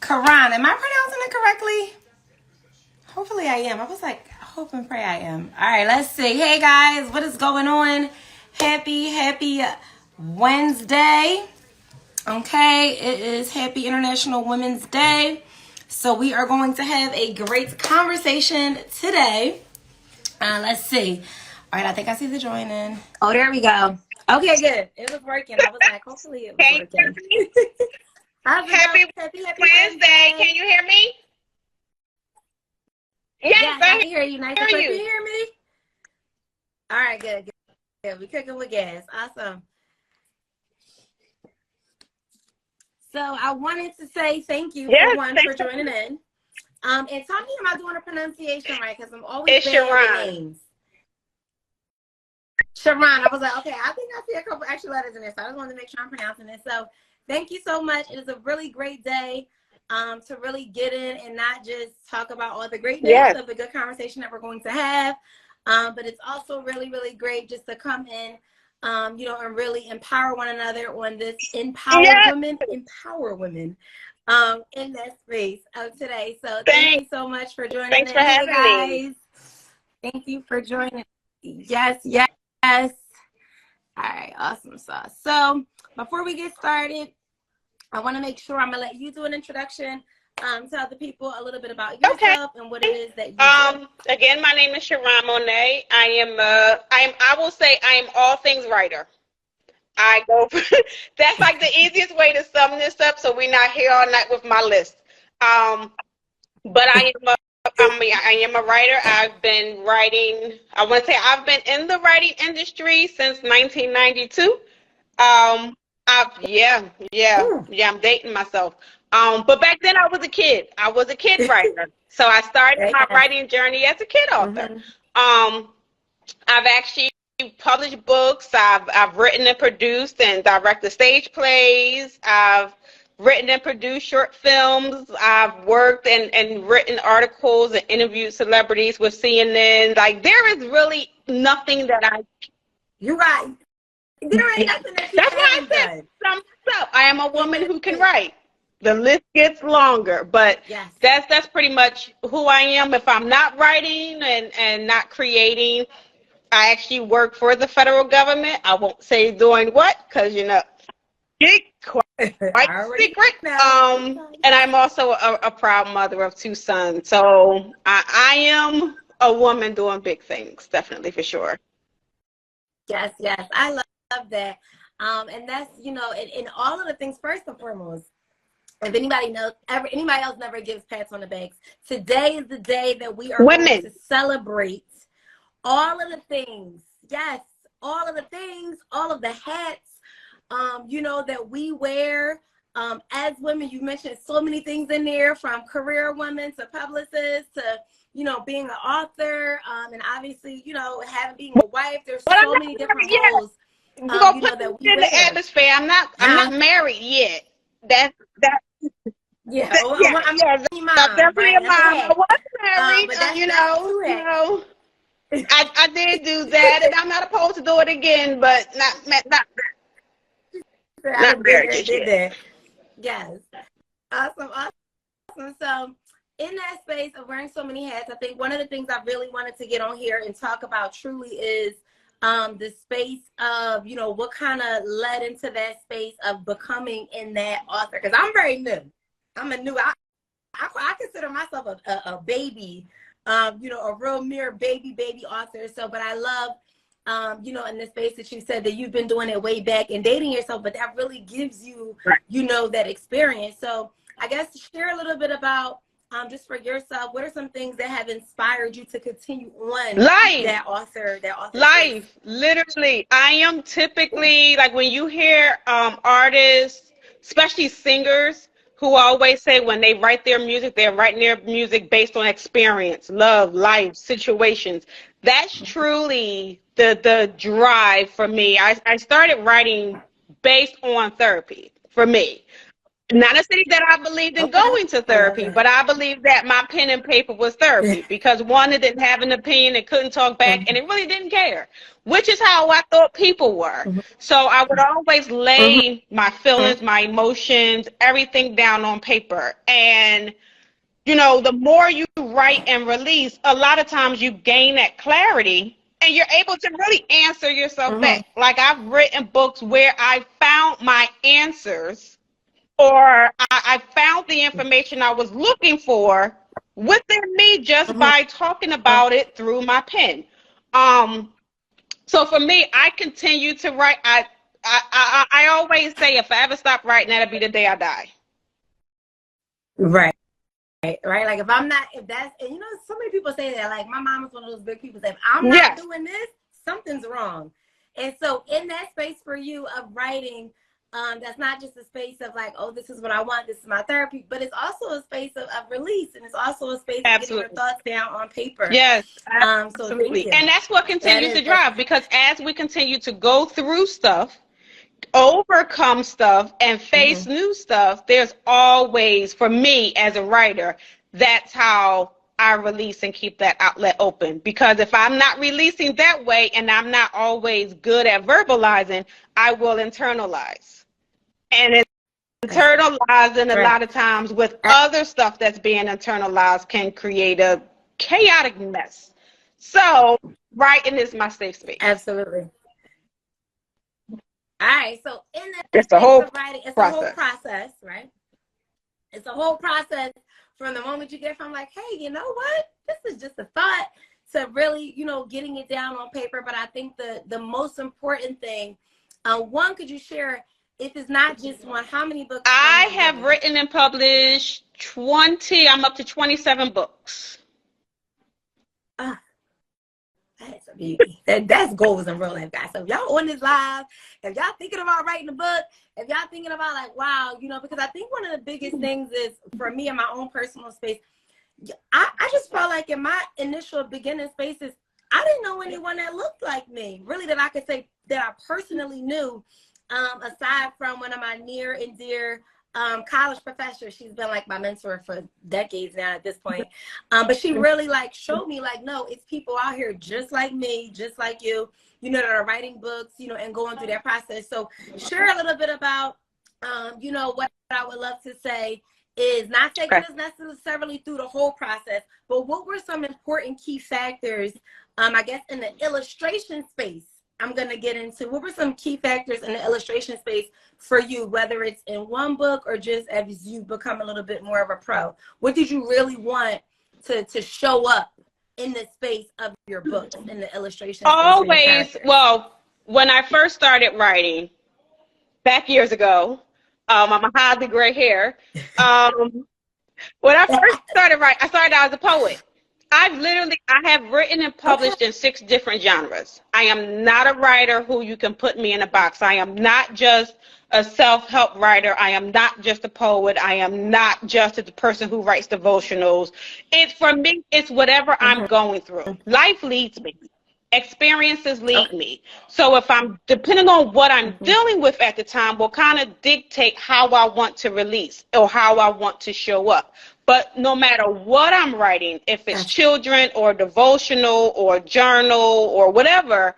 Charron. Am I pronouncing it correctly? Hopefully I am. I was like, hope and pray I am. All right, let's see. Hey guys, what is going on? Happy Wednesday. Okay, it is Happy International Women's Day. So we are going to have a great conversation today. Let's see. All right, I think I see the join in. Oh, there we go. Okay, good. It was working. I was like, hopefully it was working. Happy Wednesday. Can you hear me? Yes, I can hear you. Nice. Can you hear me? All right, good. We cooking with gas. Awesome. So I wanted to say thank you for joining in. And tell me, am I doing a pronunciation right? Because I'm always bad with names. Charron. I was like, okay, I think I see a couple extra letters in there, so I just wanted to make sure I'm pronouncing it. So thank you so much. It is a really great day to really get in and not just talk about all the greatness of the good conversation that we're going to have, but it's also really, really great just to come in, and really empower one another on this empower women in that space of today. So thank you so much for joining. Thanks for having me. Thank you for joining. Yes. All right, awesome sauce. So before we get started, I want to make sure I'm gonna let you do an introduction. Tell the people a little bit about yourself and what it is that you do. Again, my name is Charron Monaye. I will say I am all things writer. That's like the easiest way to sum this up, so we're not here all night with my list. But I am a writer. I've been writing. I want to say I've been in the writing industry since 1992. I'm dating myself. But back then I was a kid. I was a kid writer. So I started my writing journey as a kid author. I've actually published books. I've written and produced and directed stage plays. I've written and produced short films. I've worked and written articles and interviewed celebrities with CNN. Like, there is really nothing that You're right. There ain't nothing that you That's why I said I am a woman who can write. The list gets longer, but that's pretty much who I am. If I'm not writing and not creating, I actually work for the federal government. I won't say doing what, because it's quite secret. And I'm also a proud mother of 2 sons. So I am a woman doing big things, definitely, for sure. Yes, I love that. And that's, in all of the things, first and foremost, if anybody else never gives pats on the backs, today is the day that we are going to celebrate all of the things. Yes, all of the things, all of the hats, that we wear as women. You mentioned so many things in there, from career women to publicists to, being an author, and obviously, being a wife. There's so many different roles. That we in the atmosphere. I'm not married yet. That's I'm definitely a mom. I was married, I did do that, and I'm not opposed to do it again, but not married yet. Yes. Awesome. So in that space of wearing so many hats, I think one of the things I really wanted to get on here and talk about truly is the space of, what kind of led into that space of becoming in that author. Because I'm very new. I'm a new, I consider myself a baby, a real mere baby author. So, but I love, in the space that you said that you've been doing it way back and dating yourself, but that really gives you, that experience. So I guess share a little bit about, just for yourself, what are some things that have inspired you to continue on that author life space? Literally, I am typically, like, when you hear artists, especially singers, who always say when they write their music, they're writing their music based on experience, love, life, situations. That's truly the drive for me. I started writing based on therapy for me. Not necessarily that I believed in going to therapy, but I believed that my pen and paper was therapy, because one, it didn't have an opinion, it couldn't talk back, and it really didn't care, which is how I thought people were. So I would always lay my feelings, my emotions, everything down on paper. And, you know, the more you write and release, a lot of times you gain that clarity and you're able to really answer yourself back. Like, I've written books where I found my answers, or I found the information I was looking for within me just by talking about it through my pen. So for me, I continue to write. I always say, if I ever stop writing, that'll be the day I die. Right. Right. Like, if I'm not, if that's, and you know, so many people say that, like, my mom is one of those big people that if I'm not doing this, something's wrong. And so in that space for you of writing, that's not just a space of like, oh, this is what I want, this is my therapy, but it's also a space of release, and it's also a space of getting your thoughts down on paper. Yes, absolutely. So and that's what continues to drive, because as we continue to go through stuff, overcome stuff, and face new stuff, there's always, for me as a writer, that's how I release and keep that outlet open. Because if I'm not releasing that way, and I'm not always good at verbalizing, I will internalize. And internalizing a lot of times with other stuff that's being internalized can create a chaotic mess. So writing is my safe space. Absolutely. All right, so in that it's space a whole of writing, it's a whole process, right? It's a whole process from the moment you get from like, hey, you know what? This is just a thought, to really, you know, getting it down on paper. But I think the most important thing, one, could you share, if it's not just one, how many books? I have written and published 20, I'm up to 27 books. That's a beauty. That's goals in real life, guys. So if y'all on this live, if y'all thinking about writing a book, if y'all thinking about like, wow, you know, because I think one of the biggest things is, for me in my own personal space, I just felt like in my initial beginning spaces, I didn't know anyone that looked like me, really, that I could say that I personally knew, aside from one of my near and dear college professor. She's been like my mentor for decades now at this point. But she really like showed me like, no, it's people out here just like me, just like you, you know, that are writing books, you know, and going through that process. So share a little bit about, you know, what I would love to say is not taking us necessarily through the whole process, but what were some important key factors, I guess, in the illustration space? I'm going to get into what were some key factors in the illustration space for you, whether it's in one book or just as you become a little bit more of a pro. What did you really want to show up in the space of your books, in the illustration space? Always, well, when I first started writing, back years ago, I'm a highly gray hair. When I first started writing, I started out as a poet. I have written and published in 6 different genres. I am not a writer who you can put me in a box. I am not just a self-help writer. I am not just a poet. I am not just the person who writes devotionals. It's, for me, it's whatever I'm going through. Life leads me. Experiences lead me. So if I'm, depending on what I'm dealing with at the time, will kind of dictate how I want to release or how I want to show up. But no matter what I'm writing, if it's children or devotional or journal or whatever,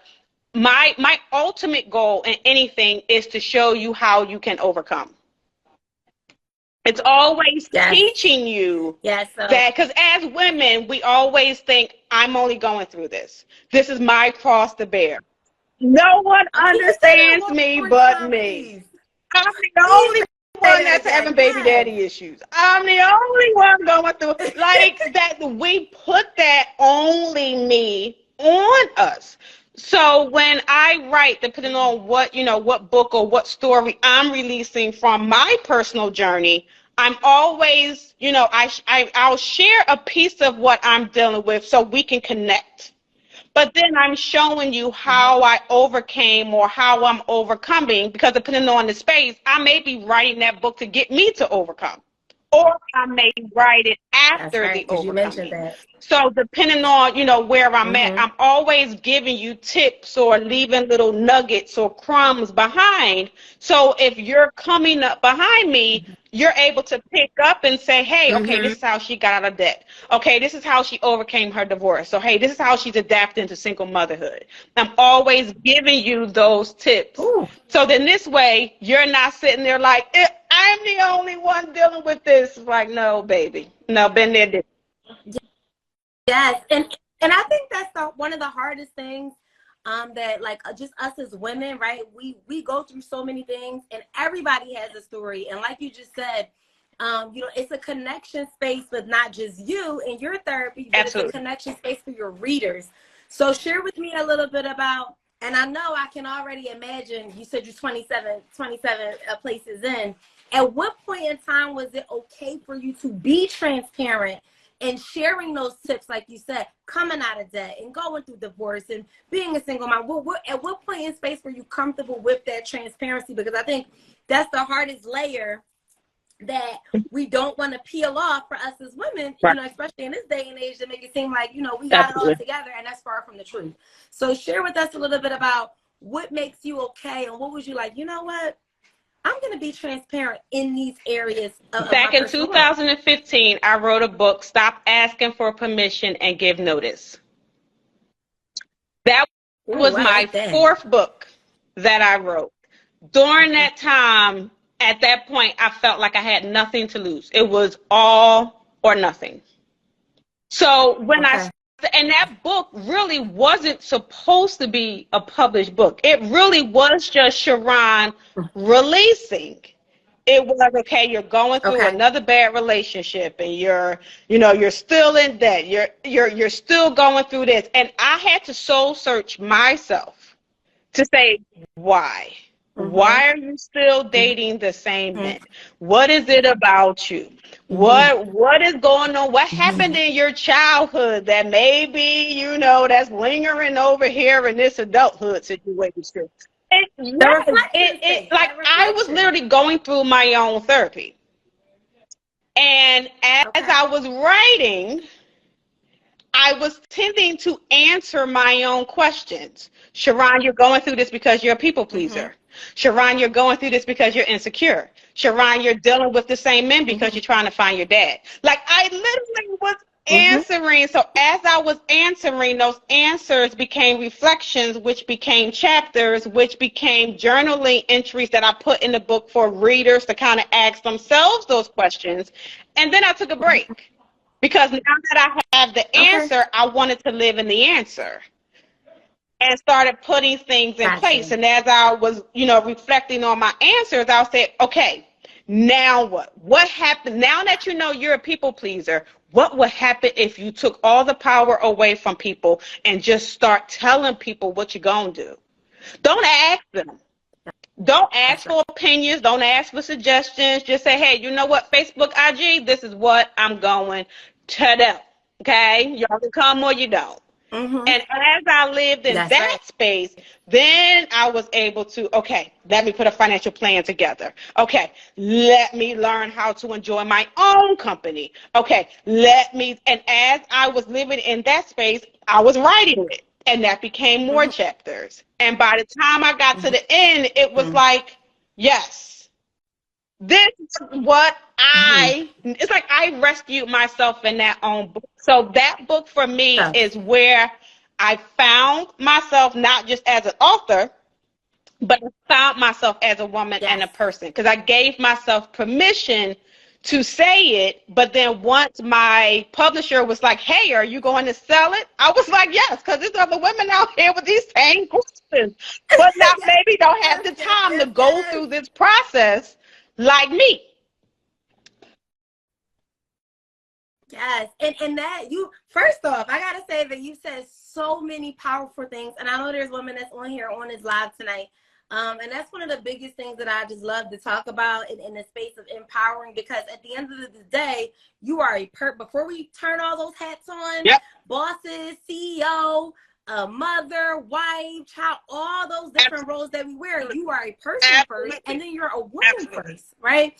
my ultimate goal in anything is to show you how you can overcome. It's always teaching you that, because as women, we always think, I'm only going through this. This is my cross to bear. No one understands me but me. I'm the only one that's having baby daddy issues. I'm the only one going through, like, that. We put that only me on us. So when I write, depending on what, you know, what book or what story I'm releasing from my personal journey, I'm always, you know, I'll share a piece of what I'm dealing with so we can connect. But then I'm showing you how I overcame or how I'm overcoming, because depending on the space, I may be writing that book to get me to overcome. or I may write it That's after right, the because you mentioned overcoming. that. So depending on, where I'm at, I'm always giving you tips or leaving little nuggets or crumbs behind. So if you're coming up behind me, you're able to pick up and say, hey, okay, this is how she got out of debt. Okay, this is how she overcame her divorce. So, hey, this is how she's adapting to single motherhood. I'm always giving you those tips. Ooh. So then this way, you're not sitting there like, I'm the only one dealing with this. Like, no, baby. No, been there, did. Yes, and I think that's one of the hardest things, that like just us as women, right? We go through so many things, and everybody has a story. And like you just said, it's a connection space with not just you and your therapy, but Absolutely. It's a connection space for your readers. So share with me a little bit about, and I know I can already imagine, you said you're 27 places in. At what point in time was it okay for you to be transparent and sharing those tips, like you said, coming out of debt and going through divorce and being a single mom? At what point in space were you comfortable with that transparency? Because I think that's the hardest layer that we don't want to peel off for us as women, Right. Especially in this day and age, to make it seem like, we got it all together, and that's far from the truth. So share with us a little bit about what makes you okay, and what was you like, you know what? I'm going to be transparent in these areas. Back in 2015, I wrote a book, Stop Asking for Permission and Give Notice. That was my fourth book that I wrote. During that time, at that point, I felt like I had nothing to lose. It was all or nothing. So when and that book really wasn't supposed to be a published book. It really was just Charron releasing. It was, okay, you're going through another bad relationship, and you're still in debt. You're still going through this. And I had to soul search myself to say, why? Why are you still dating the same men? What is it about you? What is going on? What happened in your childhood that maybe, that's lingering over here in this adulthood situation? I was literally going through my own therapy. And as I was writing, I was tending to answer my own questions. Charron, you're going through this because you're a people pleaser. Charron, you're going through this because you're insecure. Charron, you're dealing with the same men because you're trying to find your dad. Like, I literally was answering. So as I was answering, those answers became reflections, which became chapters, which became journaling entries that I put in the book for readers to kind of ask themselves those questions. And then I took a break. Because now that I have the answer, I wanted to live in the answer, and started putting things in place. And as I was, reflecting on my answers, I said, okay, now what? What happened? Now that you're a people pleaser, what would happen if you took all the power away from people and just start telling people what you're going to do? Don't ask them. Don't ask for opinions. Don't ask for suggestions. Just say, hey, you know what, Facebook, IG, this is what I'm going to do. Okay? Y'all can come or you don't. And as I lived in that space, then I was able to, okay, let me put a financial plan together. Okay, let me learn how to enjoy my own company. Okay, and as I was living in that space, I was writing it. And that became more chapters. And by the time I got to the end, it was like, yes, this is what it's like I rescued myself in that own book. So that book for me is where I found myself, not just as an author, but I found myself as a woman and a person, because I gave myself permission to say it. But then once my publisher was like, hey, are you going to sell it? I was like, yes, because there's other women out here with these same questions, but not maybe don't have the time to go through this process like me. Yes, and that first off, I gotta say that you said so many powerful things, and I know there's women that's on here on this live tonight, and that's one of the biggest things that I just love to talk about in the space of empowering, because at the end of the day, you are before we turn all those hats on, bosses, CEO, mother, wife, child, all those different roles that we wear, you are a person first, and then you're a woman first, right?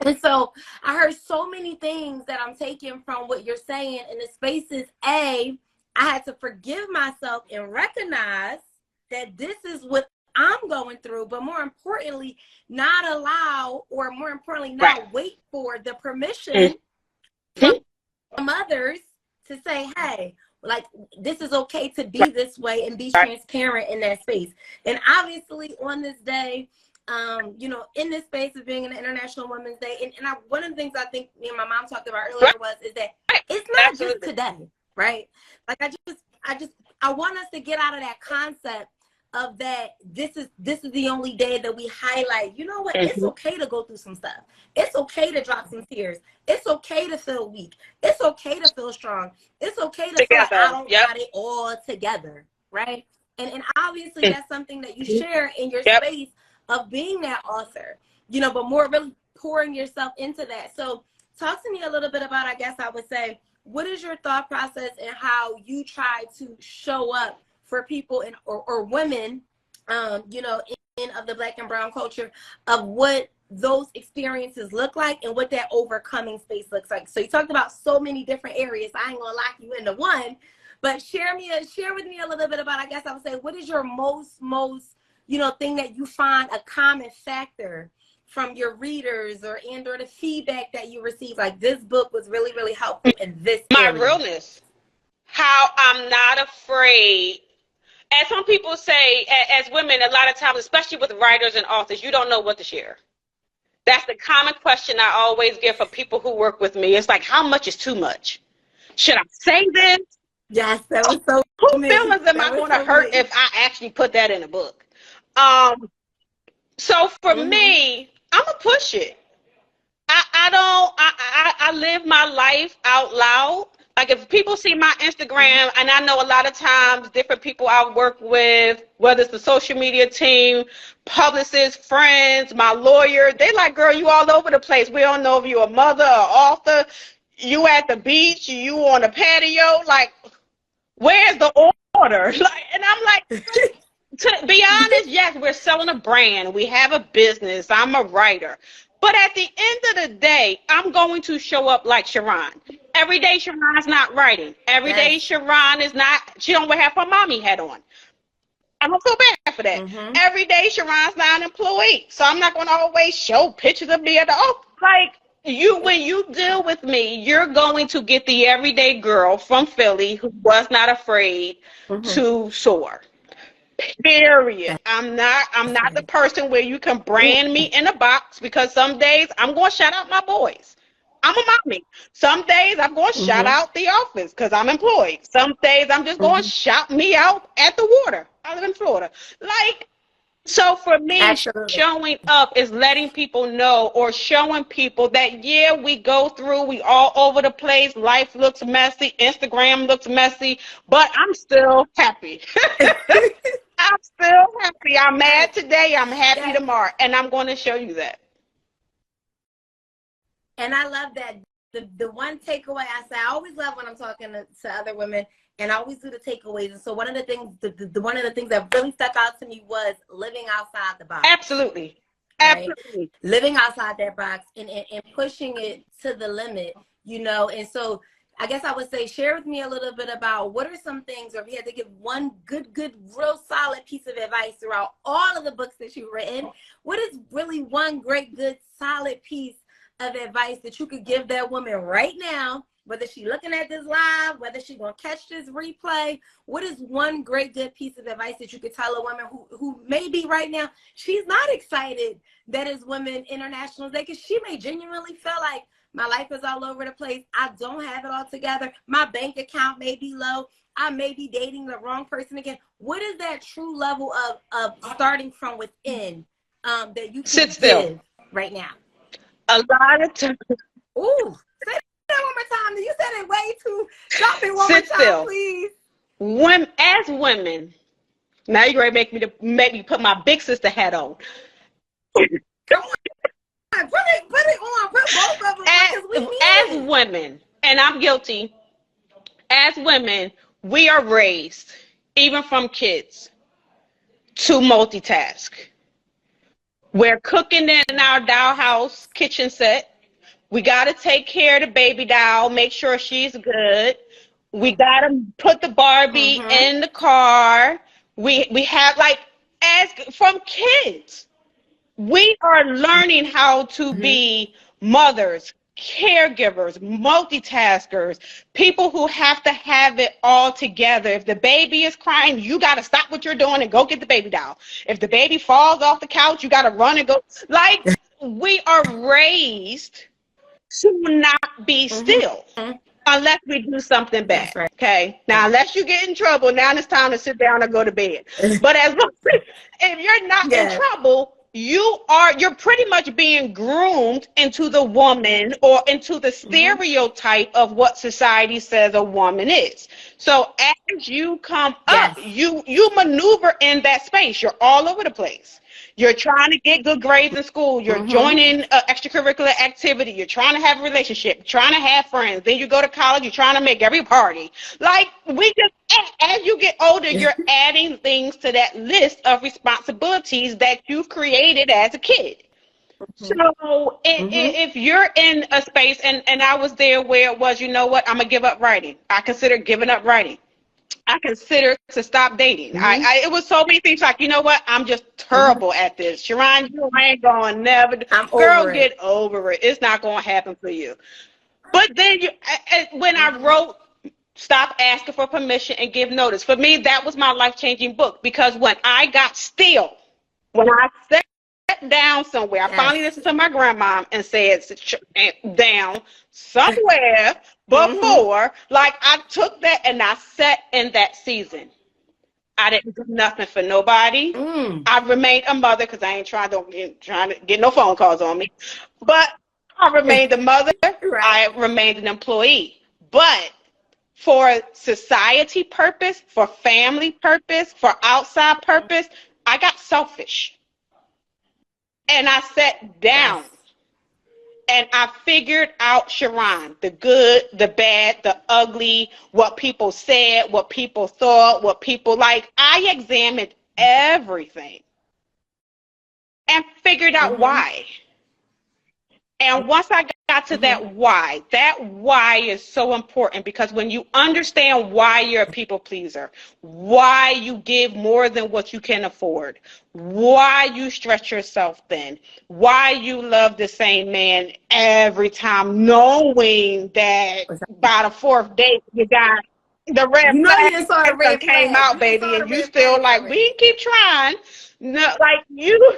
And so I heard so many things that I'm taking from what you're saying. And the space is I had to forgive myself and recognize that this is what I'm going through, but more importantly, not allow, or more importantly, not wait for the permission from others to say, hey, like, this is okay to be this way, and be transparent in that space. And obviously on this day, you know, in this space of being an International Women's Day, and one of the things I think me and my mom talked about earlier is that it's not just today, right? Like I want us to get out of that concept of that this is the only day that we highlight. You know what? It's okay to go through some stuff. It's okay to drop some tears. It's okay to feel weak. It's okay to feel strong. It's okay to feel like I don't got it all together, right? And obviously that's something that you share in your space of being that author, you know, but more really pouring yourself into that. So talk to me a little bit about, I guess I would say, what is your thought process and how you try to show up for people or women, you know, in of the Black and brown culture, of what those experiences look like and what that overcoming space looks like. So you talked about so many different areas. I ain't gonna lock you into one, but share with me a little bit about, I guess I would say, what is your most, you know, thing that you find a common factor from your readers or the feedback that you receive? Like, this book was really, really helpful in this area. My realness. How I'm not afraid. As some people say, as women, a lot of times, especially with writers and authors, you don't know what to share. That's the common question I always get from people who work with me. It's like, how much is too much? Should I say this? Yes, that was so Whose feelings am I going to hurt if I actually put that in a book? So for me, I'm going to push it. I live my life out loud. Like, if people see my Instagram, and I know a lot of times different people I work with, whether it's the social media team, publicists, friends, my lawyer, they like, girl, you all over the place. We don't know if you're a mother or author, you at the beach, you on a patio. Like, where's the order? Like, and I'm like, to be honest, yes, we're selling a brand. We have a business. I'm a writer. But at the end of the day, I'm going to show up like Charron. Every day Charron's not writing. Every day Charron is not, she don't have her mommy hat on. I don't feel bad for that. Every day Charron's not an employee. So I'm not going to always show pictures of me at the office. Like, when you deal with me, you're going to get the everyday girl from Philly who was not afraid to soar. Period. I'm not the person where you can brand me in a box, because some days I'm going to shout out my boys. I'm a mommy. Some days I'm going to shout out the office because I'm employed. Some days I'm just going to shout me out at the water. I live in Florida. Like, so for me, showing up is letting people know, or showing people that, yeah, we go through, we all over the place. Life looks messy. Instagram looks messy, but I'm still happy. I'm still happy. I'm mad today. I'm happy tomorrow. And I'm going to show you that. And I love that. The one takeaway I say, I always love when I'm talking to other women, and I always do the takeaways. And so one of the things, one of the things that really stuck out to me was living outside the box. Absolutely. Right? Absolutely. Living outside that box and pushing it to the limit, you know. And so I guess I would say, share with me a little bit about what are some things, or if you had to give one good, real solid piece of advice throughout all of the books that you've written, what is really one great, good, solid piece of advice that you could give that woman right now, whether she's looking at this live, whether she's going to catch this replay? What is one great, good piece of advice that you could tell a woman who maybe right now she's not excited that it's Women International Day, because she may genuinely feel like, my life is all over the place. I don't have it all together. My bank account may be low. I may be dating the wrong person again. What is that true level of starting from within that you can give right now? A lot of times. Ooh, say that one more time. You said it way too. Drop it one more time, please. As women, now you're ready to make me put my big sister hat on. Come on. Put it on. Put both of them on. As women, and I'm guilty, as women, we are raised, even from kids, to multitask. We're cooking in our dollhouse kitchen set. We got to take care of the baby doll, make sure she's good. We got to put the Barbie in the car. We have, like, as from kids, we are learning how to be mothers, caregivers, multitaskers, people who have to have it all together. If the baby is crying, you got to stop what you're doing and go get the baby doll. If the baby falls off the couch, you got to run and go. Like, we are raised to not be still unless we do something bad. Right. Okay. Now, unless you get in trouble, now it's time to sit down and go to bed. But as long as if you're not in trouble, you're pretty much being groomed into the woman or into the stereotype of what society says a woman is. So as you come up, you maneuver in that space. You're all over the place. You're trying to get good grades in school. You're joining extracurricular activity. You're trying to have a relationship. You're trying to have friends. Then you go to college. You're trying to make every party. Like, as you get older, you're adding things to that list of responsibilities that you've created as a kid. So if you're in a space, and I was there where it was, you know what, I'm going to give up writing. I consider giving up writing. I consider to stop dating. It was so many things like, you know what, I'm just terrible at this. Charron, you ain't going never. Girl, get over it. It's not going to happen for you. But then when I wrote Stop Asking for Permission and Give Notice, for me, that was my life-changing book, because when I got still, when I sat down somewhere, I finally listened to my grandma and said, down somewhere before, like, I took that and I sat in that season. I didn't do nothing for nobody. I remained a mother because I ain't trying to get no phone calls on me. But I remained a mother. I remained an employee. But for society purpose, for family purpose, for outside purpose, I got selfish. And I sat down and I figured out, Charron, the good, the bad, the ugly, what people said, what people thought, what people like. I examined everything and figured out why. And once I got to that why is so important, because when you understand why you're a people pleaser, why you give more than what you can afford, why you stretch yourself thin, why you love the same man every time, knowing that by the fourth date you got the red flag came out, baby, and you still like, we can keep trying. No, like you know,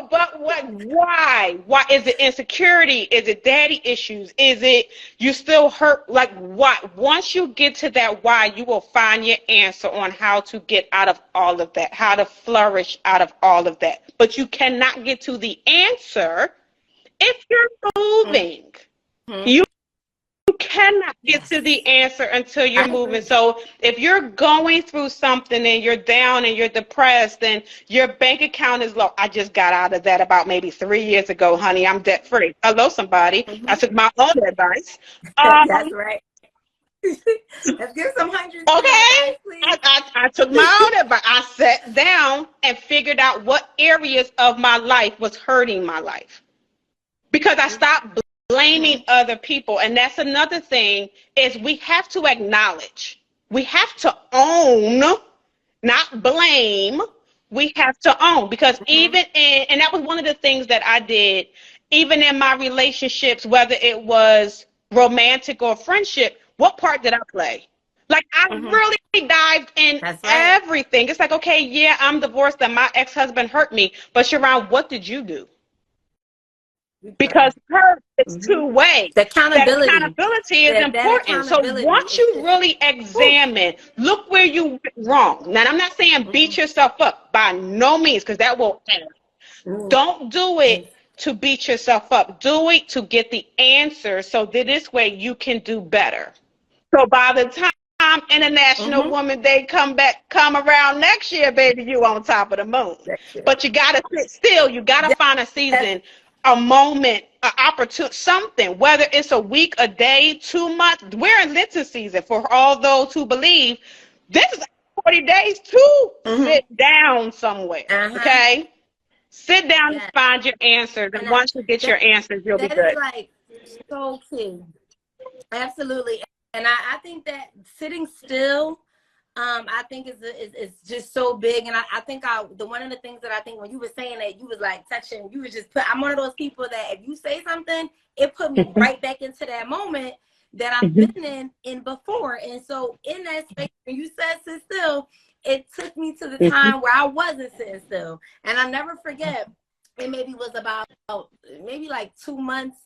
but why? Why is it insecurity? Is it daddy issues? Is it you still hurt? Like, what? Once you get to that why, you will find your answer on how to get out of all of that, how to flourish out of all of that. But you cannot get to the answer if you're moving. You cannot get to the answer until you're moving. So if you're going through something and you're down and you're depressed and your bank account is low, I just got out of that about maybe 3 years ago, honey. I'm debt free. Hello, somebody. I took my own advice. That's right. Let's give some hundreds. Okay. I took my own advice. I sat down and figured out what areas of my life was hurting my life, because I stopped blaming other people. And that's another thing, is we have to acknowledge, we have to own, not blame. We have to own, because even in, and that was one of the things that I did, even in my relationships, whether it was romantic or friendship, what part did I play? Like, I really dived in everything. It's like, okay, yeah, I'm divorced and my ex-husband hurt me, but Charron, what did you do? Because hurt is two-way. The accountability is important. So once you really examine, look where you went wrong. Now, I'm not saying beat yourself up, by no means, because that will end. Don't do it to beat yourself up. Do it to get the answer, so that this way you can do better. So by the time International Women's Day come around next year, baby, you on top of the moon. But you got to sit still. You got to find a season, a moment, an opportunity, something, whether it's a week, a day, 2 months. We're in Lenten season for all those who believe. This is 40 days to sit down somewhere, okay? Sit down and Yes. find your answers. And once you get your answers, you'll be good. That is like so key. Absolutely. And I think that sitting still, I think is just so big. And I think one of the things that I think when you were saying that, you was like touching, you was just I'm one of those people that if you say something, it put me right back into that moment that I've been in before. And so in that space, when you said sit still, it took me to the time where I wasn't sitting still. And I'll never forget, it maybe was about maybe like 2 months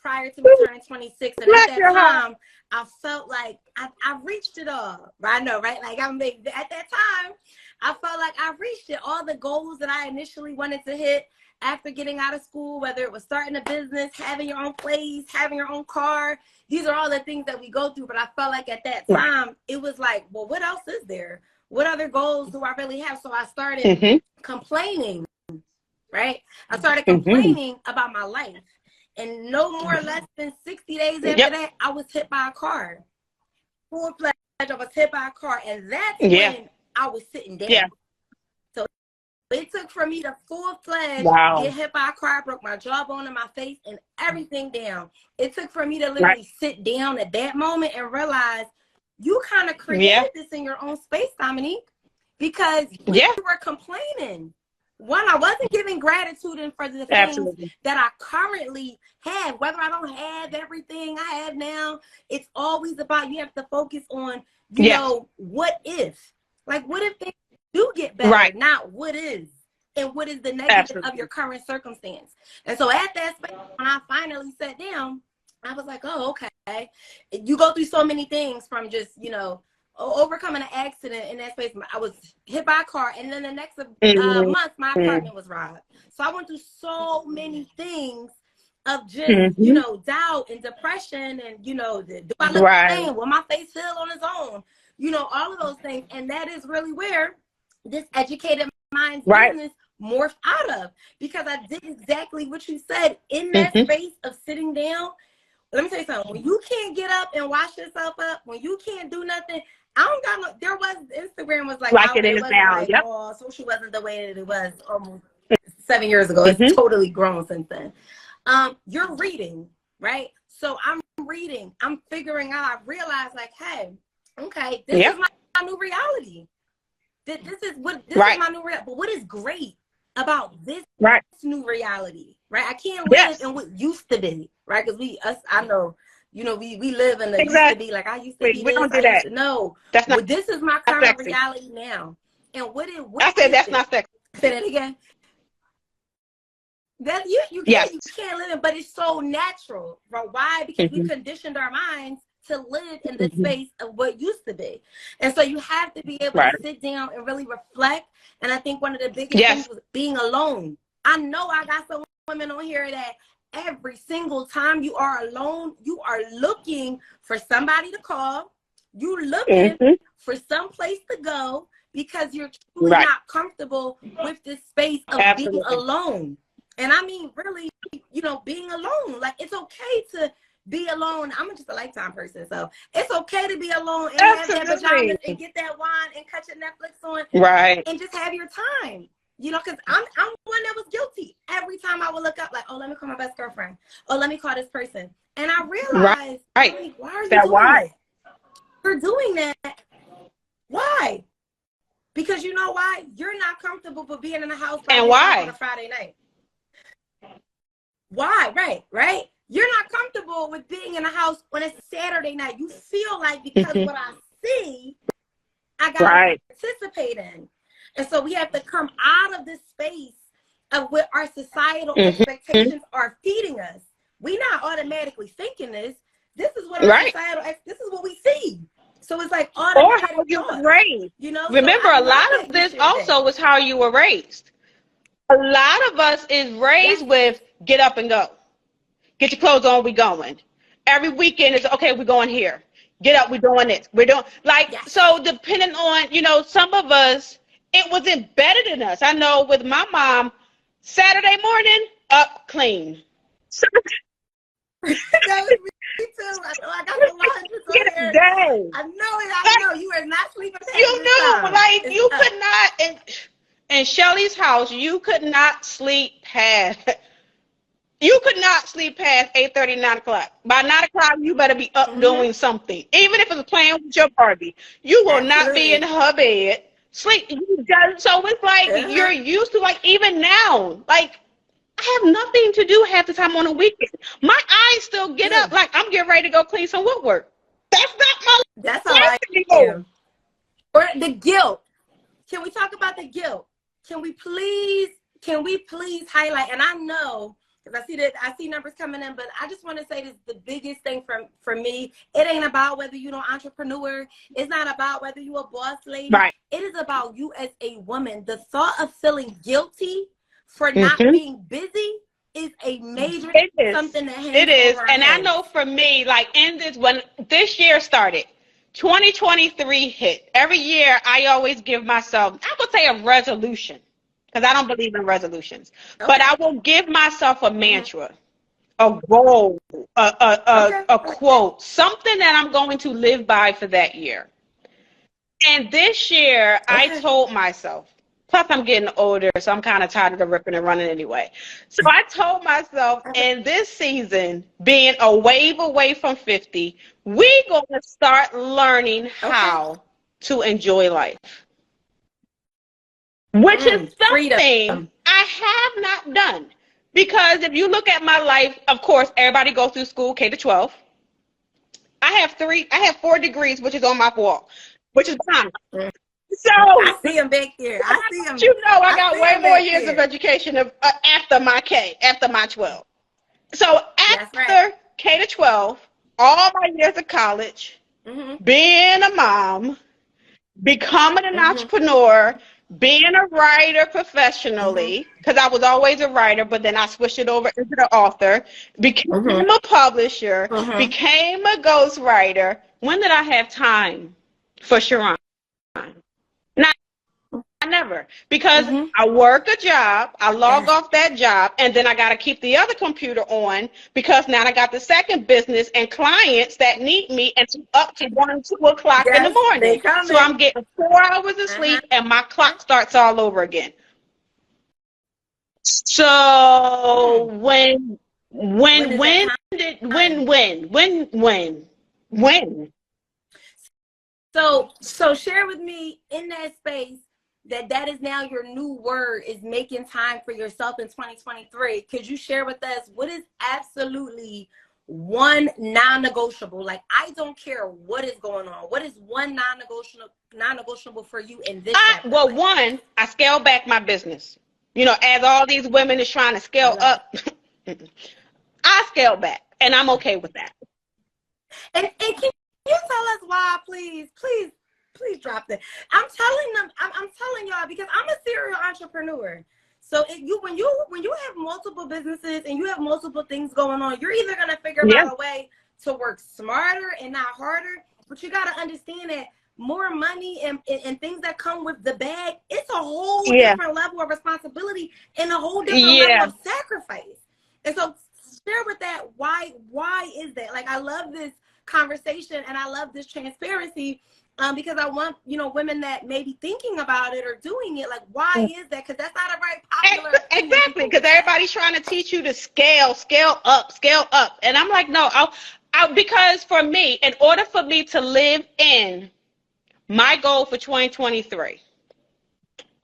prior to me turning 26. And at that time, I felt like I reached it all. I know, right? Like at that time, I felt like I reached it. All the goals that I initially wanted to hit after getting out of school, whether it was starting a business, having your own place, having your own car. These are all the things that we go through. But I felt like at that time, it was like, well, what else is there? What other goals do I really have? So I started complaining, right? I started complaining about my life. And no more or less than 60 days after that, I was hit by a car. Full-fledged, I was hit by a car. And that's when I was sitting down. Yeah. So it took for me to full-fledged get hit by a car. I broke my jawbone in my face and everything down. It took for me to literally sit down at that moment and realize you kind of created this in your own space, Dominique, because you were complaining. One, I wasn't giving gratitude for the things that I currently have. Whether I don't have everything I have now, it's always about, you have to focus on, you know, what if? Like, what if things do get better? Not what is. And what is the negative of your current circumstance? And so at that space, when I finally sat down, I was like, oh, okay. You go through so many things from just, you know, overcoming an accident in that space. I was hit by a car, and then the next month, my apartment was robbed. So I went through so many things of just, you know, doubt and depression, and, you know, do I look the same? Will my face heal on its own? You know, all of those things. And that is really where this educated minds business morphed out of, because I did exactly what you said in that space of sitting down. Let me tell you something. When you can't get up and wash yourself up, when you can't do nothing, I don't got no, there was, Instagram was like it is now. Like, social wasn't the way that it was almost 7 years ago. It's totally grown since then. You're reading, right? So I'm reading, I'm figuring out, I realize like, hey, okay, this is my new reality. This is my new reality. But what is great about this new reality, right? I can't live in what used to be, right? Because I know, you know, we live in the used to be, like I used to be. We don't do that. No, that's not. But this is my current reality now. And what I said that's not sexy. Say that again. That you can't live it, but it's so natural, right? Why? Because we conditioned our minds to live in the space of what used to be. And so you have to be able to sit down and really reflect. And I think one of the biggest things was being alone. I know I got some women on here that every single time you are alone, you are looking for somebody to call. You're looking for some place to go because you're truly not comfortable with this space of being alone. And I mean, really, you know, being alone. Like, it's okay to be alone. I'm just a Lifetime person, so it's okay to be alone and have that pajamas and get that wine and cut your Netflix on, and just have your time. You know, because I'm one that was guilty. Every time I would look up, like, oh, let me call my best girlfriend. Oh, let me call this person. And I realized, like, why are you doing that? You're doing that. Why? Because you know why? You're not comfortable with being in the house on a Friday night. Why? Right? You're not comfortable with being in the house on a Saturday night. You feel like because what I see, I got to participate in. And so we have to come out of this space of what our societal expectations are feeding us. We're not automatically thinking this. This is what our societal, this is what we see. So it's like automatic. Or how you were raised. You know, remember, a lot of this also was how you were raised. A lot of us is raised with get up and go. Get your clothes on, we going. Every weekend is, okay, we're going here. Get up, we're doing this. We're doing, like, so depending on, you know, some of us, it was embedded in us. I know with my mom, Saturday morning, up, clean. That was me too. I got the laundry on there. I know it. I know. You are not sleeping. You knew, like, you could not. And in Shelly's house, you could not sleep past. You could not sleep past 8:30, 9 o'clock. By 9 o'clock, you better be up doing something. Even if it's playing with your Barbie, you will not be in her bed. Sleep. So it's like you're used to, like, even now, like, I have nothing to do half the time on a weekend. My eyes still get up like I'm getting ready to go clean some woodwork. That's not my That's all right. Anymore. Or the guilt. Can we talk about the guilt? Can we please highlight? And I know, because I see numbers coming in, but I just want to say this: the biggest thing for me, it ain't about whether you're an entrepreneur. It's not about whether you're a boss lady. Right. It is about you as a woman. The thought of feeling guilty for not being busy is a major something that hangs it is. Over and heads. I know for me, like, when this year started, 2023 hit. Every year I always give myself, I would say, a resolution, because I don't believe in resolutions, but I will give myself a mantra, a goal, a quote, something that I'm going to live by for that year. And this year I told myself, plus I'm getting older, so I'm kind of tired of the ripping and running anyway. So I told myself, in this season, being a wave away from 50, we're going to start learning how to enjoy life. Which is something I have not done. Because if you look at my life, of course, everybody goes through school, K to 12. I have 4 degrees, which is on my wall, which is behind. So I see him back there. I see him. You know, I got way more years of education after my 12. So after K to 12, all my years of college, being a mom, becoming an entrepreneur, being a writer professionally, because I was always a writer, but then I switched it over into the author, became a publisher, became a ghostwriter. When did I have time for Charron? Never, because I work a job, I log off that job, and then I got to keep the other computer on, because now I got the second business and clients that need me, and up to 1, 2 o'clock in the morning. So I'm getting 4 hours of sleep, and my clock starts all over again. So when? So share with me in that space that is now your new word, is making time for yourself in 2023. Could you share with us what is absolutely one non-negotiable? Like, I don't care what is going on. What is one non-negotiable for you in this? Well, one, I scale back my business. You know, as all these women is trying to scale up, I scale back, and I'm okay with that. And can you tell us why, please drop that. I'm telling y'all, because I'm a serial entrepreneur. So when you have multiple businesses and you have multiple things going on, you're either gonna figure out a way to work smarter and not harder. But you gotta understand that more money and things that come with the bag, it's a whole different level of responsibility and a whole different level of sacrifice. And so share with that, why is that? Like, I love this conversation and I love this transparency. Because I want, women that may be thinking about it or doing it, like, why is that? Because that's not a very popular. Exactly, because everybody's trying to teach you to scale up. And I'm like, no, because for me, in order for me to live in my goal for 2023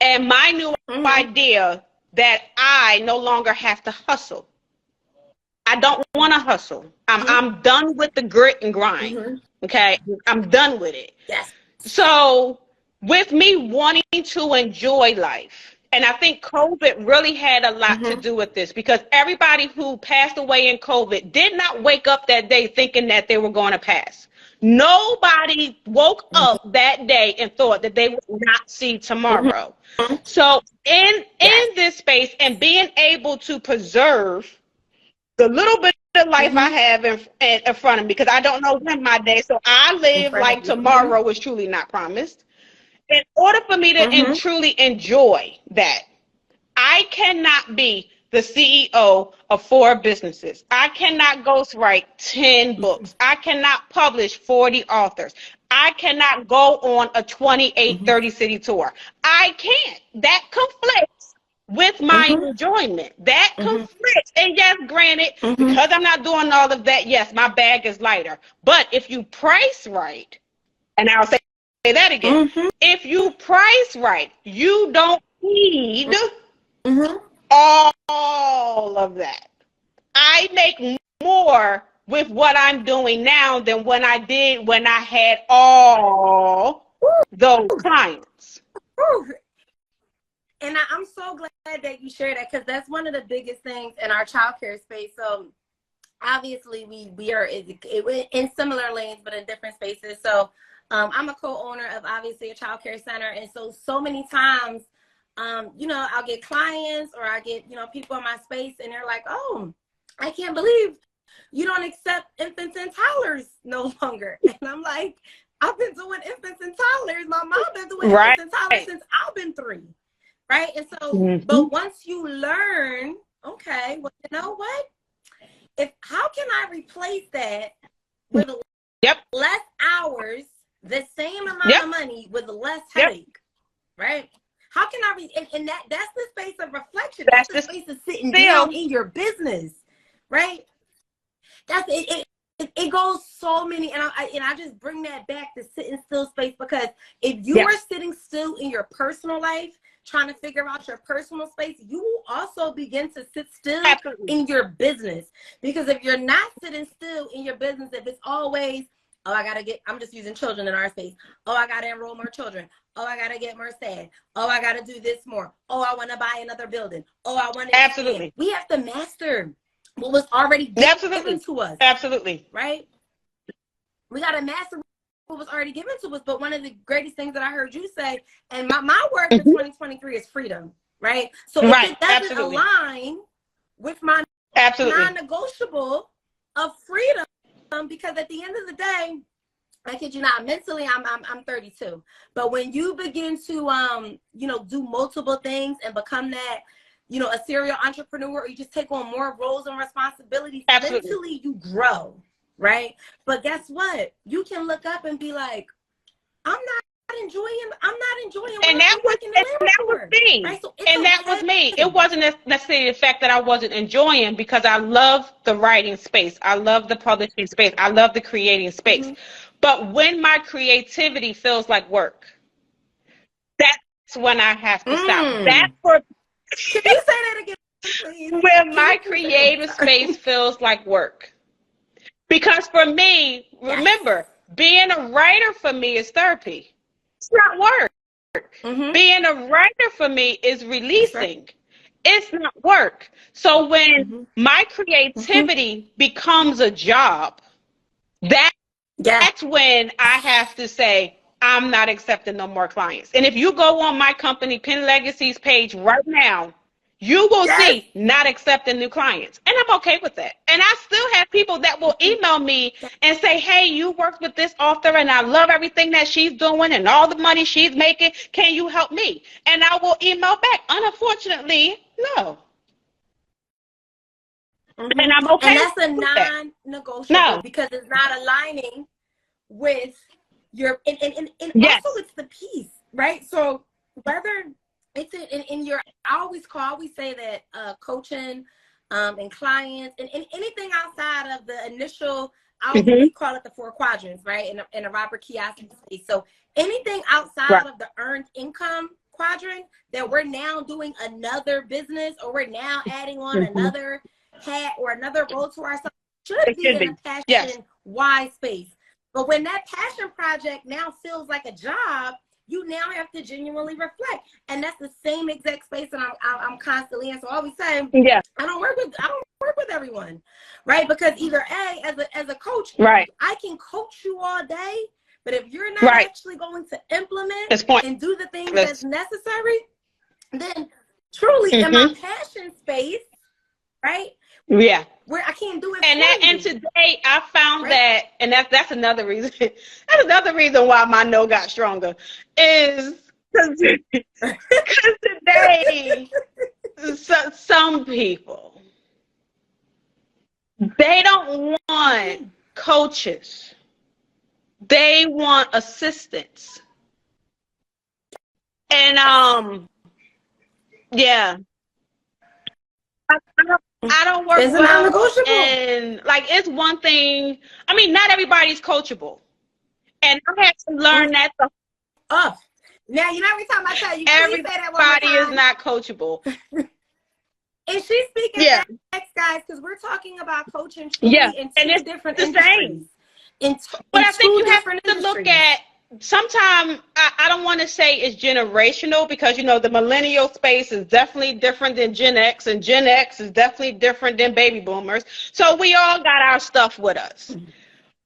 and my new idea that I no longer have to hustle. I don't want to hustle. I'm done with the grit and grind. Okay, I'm done with it. Yes. So with me wanting to enjoy life, and I think COVID really had a lot to do with this, because everybody who passed away in COVID did not wake up that day thinking that they were going to pass. Nobody woke up that day and thought that they would not see tomorrow. So in this space and being able to preserve the little bit of life I have in front of me, because I don't know when my day, so I live like tomorrow is truly not promised. In order for me to truly enjoy that, I cannot be the CEO of 4 businesses. I cannot ghostwrite 10 books. I cannot publish 40 authors. I cannot go on a 28, 30 city tour. I can't. That conflicts with my enjoyment. That conflicts. And yes, granted, because I'm not doing all of that, yes, my bag is lighter. But if you price right, and I'll say that again, if you price right, you don't need all of that. I make more with what I'm doing now than when I did when I had all those clients. And I'm so glad that you shared that, because that's one of the biggest things in our childcare space. So obviously we are in similar lanes, but in different spaces. So I'm a co-owner of obviously a childcare center. And so many times, you know, I'll get clients or I get, you know, people in my space and they're like, oh, I can't believe you don't accept infants and toddlers no longer. And I'm like, I've been doing infants and toddlers. My mom been doing infants and toddlers since I've been 3. Right. And so, but once you learn, okay, well, you know what? How can I replace that with less hours, the same amount of money with less headache? Right. How can I and that's the space of reflection. That's the space of sitting down in your business. Right. That's it. It goes so many, and I just bring that back to sitting still space, because if you are sitting still in your personal life, trying to figure out your personal space, you will also begin to sit still in your business. Because if you're not sitting still in your business, if it's always, oh, I'm just using children in our space. Oh, I got to enroll more children. Oh, I got to get more staff. Oh, I got to do this more. Oh, I want to buy another building. Oh, I want to. Absolutely. We have to master what was already given to us. Absolutely. Right? We got to master what was already given to us. But one of the greatest things that I heard you say, and my word for 2023 is freedom. Right? So if it doesn't align with my non-negotiable of freedom, because at the end of the day, I kid you not, mentally I'm 32. But when you begin to you know, do multiple things and become that, you know, a serial entrepreneur, or you just take on more roles and responsibilities, mentally you grow, right? But guess what? You can look up and be like, I'm not enjoying and that was me. Right? So that was me. It wasn't necessarily the fact that I wasn't enjoying, because I love the writing space. I love the publishing space. I love the creating space. But when my creativity feels like work, that's when I have to stop. That's for Can you say that again, please? When my creative space feels like work. Because for me, remember, being a writer for me is therapy. It's not work. Being a writer for me is releasing. It's not work. So when my creativity becomes a job, that's when I have to say, I'm not accepting no more clients. And if you go on my company, Pen Legacies page right now, you will see not accepting new clients. And I'm okay with that. And I still have people that will email me and say, hey, you worked with this author and I love everything that she's doing and all the money she's making. Can you help me? And I will email back. Unfortunately, no. And I'm okay. And that's a non-negotiable because it's not aligning with your and also it's the piece, right? So whether it's in your, I always say that coaching and clients and anything outside of the initial, we call it the 4 quadrants, right? In a Robert Kiyosaki space. So anything outside of the earned income quadrant that we're now doing another business, or we're now adding on another hat or another role to ourselves, should be in a passion wise space. But when that passion project now feels like a job, you now have to genuinely reflect, and that's the same exact space that I'm constantly in. So I always say, I don't work with everyone, right? Because either as a coach, I can coach you all day, but if you're not actually going to implement and do the things that's necessary, then truly in my passion space, right? Yeah. Where I can't do it. And today I found that, and that's another reason. That's another reason why my no got stronger, is because today some people, they don't want coaches. They want assistants. And yeah. I don't work it's well, non-negotiable. and like it's one thing. I mean, not everybody's coachable, and I had to learn that. Now you know every time I tell you, everybody is not coachable. And she's speaking next, guys, because we're talking about coaching truly in two different industries. But I think you have to look at. Sometimes I don't want to say it's generational, because you know the millennial space is definitely different than Gen X, and Gen X is definitely different than baby boomers. So we all got our stuff with us.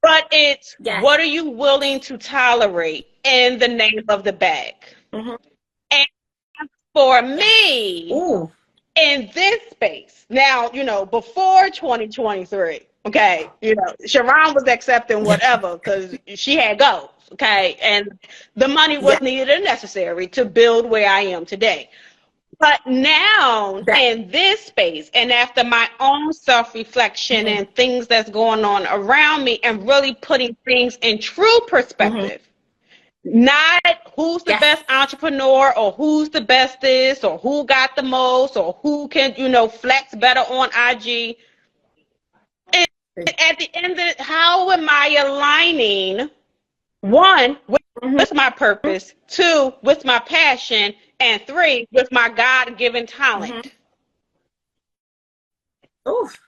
But it's what are you willing to tolerate in the name of the bag? And for me, in this space, now, you know, before 2023, okay, you know, Charron was accepting whatever because she had goals. Okay, and the money was needed and necessary to build where I am today. But now in this space, and after my own self-reflection and things that's going on around me, and really putting things in true perspective, not who's the best entrepreneur, or who's the best this, or who got the most, or who can, you know, flex better on IG. At the end of how am I aligning, one, with my purpose, two, with my passion, and three, with my God-given talent. Oof.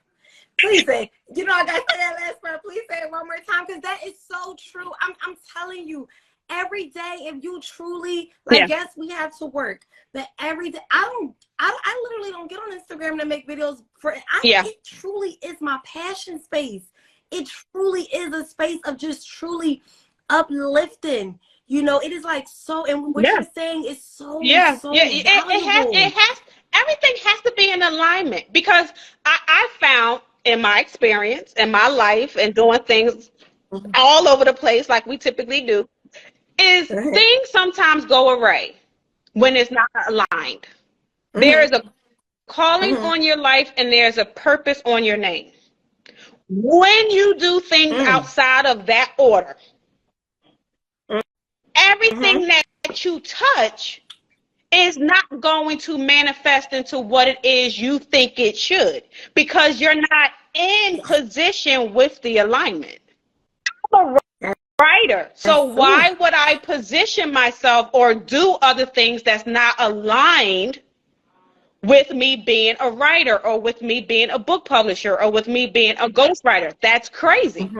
Please say, you know, I gotta say that last part. Please say it one more time, because that is so true. I'm telling you, every day, if you truly, like, yes, we have to work, but every day, I literally don't get on Instagram to make videos for it. It truly is my passion space. It truly is a space of just truly uplifting, you know. It is like so, and what you're saying is so valuable. It has everything has to be in alignment, because I found in my experience, in my life, and doing things all over the place like we typically do, is things sometimes go awry when it's not aligned. There is a calling on your life, and there's a purpose on your name. When you do things outside of that order, everything that you touch is not going to manifest into what it is you think it should, because you're not in position with the alignment. I'm a writer, so why would I position myself or do other things that's not aligned with me being a writer, or with me being a book publisher, or with me being a ghostwriter? That's crazy.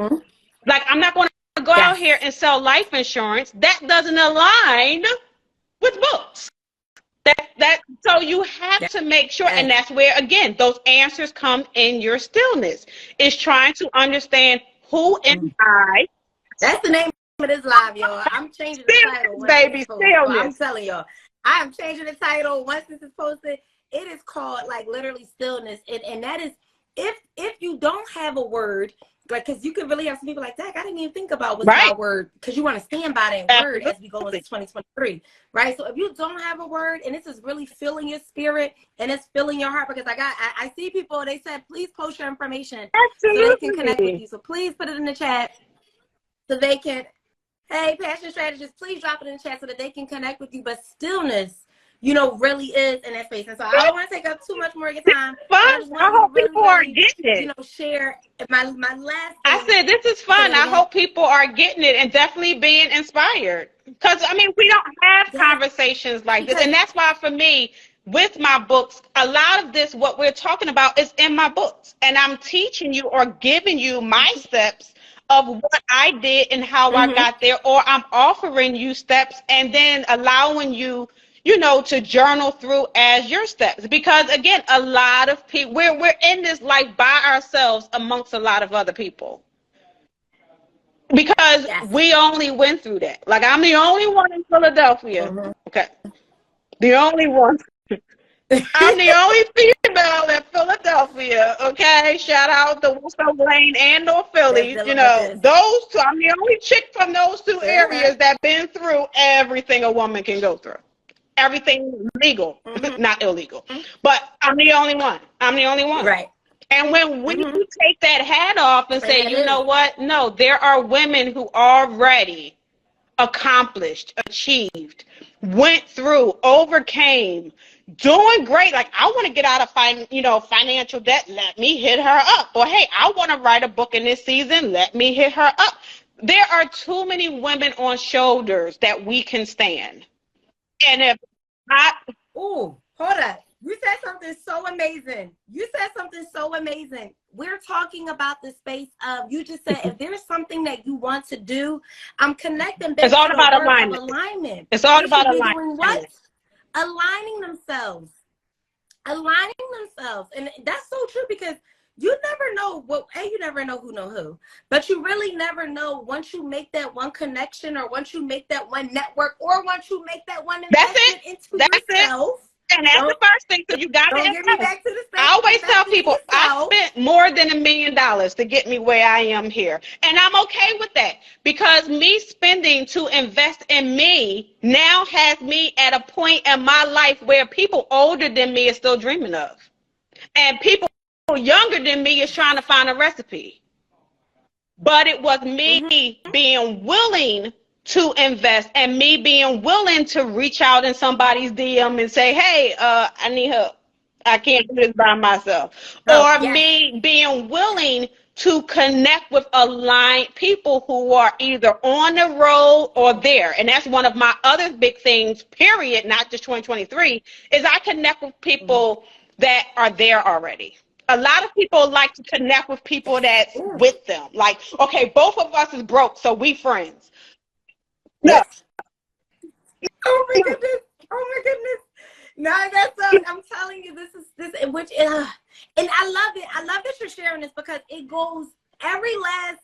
Like, I'm not going to go out here and sell life insurance. That doesn't align with books. So you have to make sure, and that's where, again, those answers come in your stillness. Is trying to understand who am I. That's the name of this live, y'all. I'm changing the title. Baby, stillness. I'm telling y'all, I am changing the title once this is posted. It is called, like, literally stillness, and that is, if you don't have a word, like, because you can really have some people like, Dak, I didn't even think about what's my word, because you want to stand by that word as we go into 2023, right? So if you don't have a word, and this is really filling your spirit and it's filling your heart, because I see people, they said, please post your information so they can connect with you. So please put it in the chat so they can, hey, passion strategist, please drop it in the chat so that they can connect with you. But stillness, you know, really is in that space. And so I don't want to take up too much more of your time. I hope people are getting it. You know, share my last. I said, this is fun. I hope people are getting it and definitely being inspired. Because, I mean, we don't have conversations like this. And that's why, for me, with my books, a lot of this, what we're talking about, is in my books. And I'm teaching you or giving you my steps of what I did and how I got there. Or I'm offering you steps and then allowing you, you know, to journal through as your steps. Because, again, a lot of people, we're in this life by ourselves amongst a lot of other people. Because we only went through that. Like, I'm the only one in Philadelphia. Okay. The only one. I'm the only female in Philadelphia. Okay. Shout out to Worcester, Lane, and North Philly. You know, those two. I'm the only chick from those two areas that been through everything a woman can go through. everything legal, not illegal. But I'm the only one. I'm the only one. Right. And when we take that hat off and say, you know what? No, there are women who already accomplished, achieved, went through, overcame, doing great. Like, I want to get out of financial debt. Let me hit her up. Or, hey, I want to write a book in this season. Let me hit her up. There are too many women on shoulders that we can stand. And if not... Ooh, hold up. You said something so amazing. We're talking about the space of, you just said, if there's something that you want to do, I'm connecting back it's all to about the alignment. It's all about alignment. Doing what? Aligning themselves. And that's so true, because you never know you never know who know who, but you really never know once you make that one connection, or once you make that one network, or once you make that one investment into yourself. And that's the first thing. So you got to invest. I always tell people, I spent more than $1 million to get me where I am here. And I'm okay with that, because me spending to invest in me now has me at a point in my life where people older than me are still dreaming of. And people younger than me is trying to find a recipe. But it was me being willing to invest, and me being willing to reach out in somebody's DM and say, hey, I need help. I can't do this by myself. Me being willing to connect with aligned people who are either on the road or there. And that's one of my other big things, period, not just 2023, is I connect with people that are there already. A lot of people like to connect with people that's with them. Like, okay, both of us is broke, so we friends. No. Oh my goodness. No, that's I'm telling you, this, and I love it. I love that you're sharing this, because it goes every last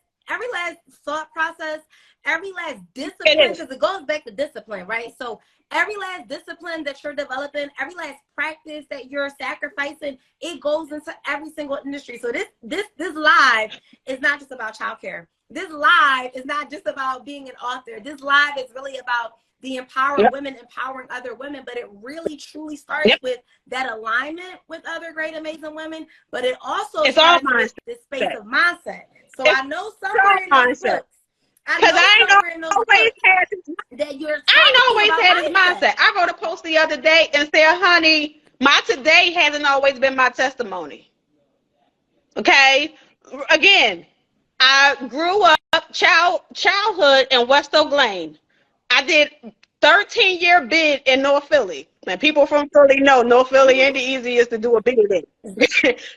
thought process, every last discipline, because it goes back to discipline, right? So every last discipline that you're developing, every last practice that you're sacrificing, it goes into every single industry. So this live is not just about childcare. This live is not just about being an author. This live is really about the empowering women, empowering other women. But it really truly starts with that alignment with other great, amazing women. But it also starts with this space of mindset. So I know somewhere in those books, because I ain't always had this mindset. I wrote a post the other day and said, honey, my today hasn't always been my testimony. Okay? Again, I grew up childhood in West Oak Lane. I did 13-year bid in North Philly. And people from Philly know North Philly ain't the easiest to do a bid in.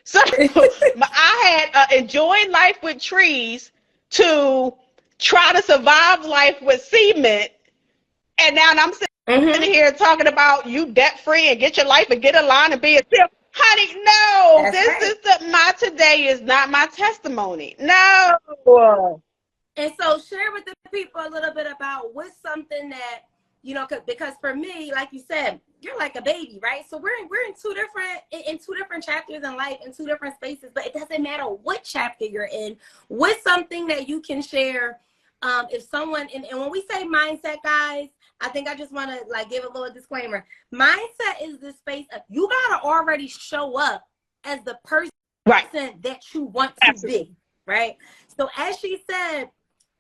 So I had enjoyed life with trees to try to survive life with cement. And now I'm sitting here talking about you debt free and get your life and get a line and be a tip. Honey, no, my today is not my testimony. No. And so share with the people a little bit about what's something that, because for me, like you said, you're like a baby, right? So we're in two different chapters in life, in two different spaces, but it doesn't matter what chapter you're in. What's something that you can share if someone, and when we say mindset, guys, I think I just want to give a little disclaimer. Mindset is the space of, you got to already show up as the person that you want to be, right? So as she said,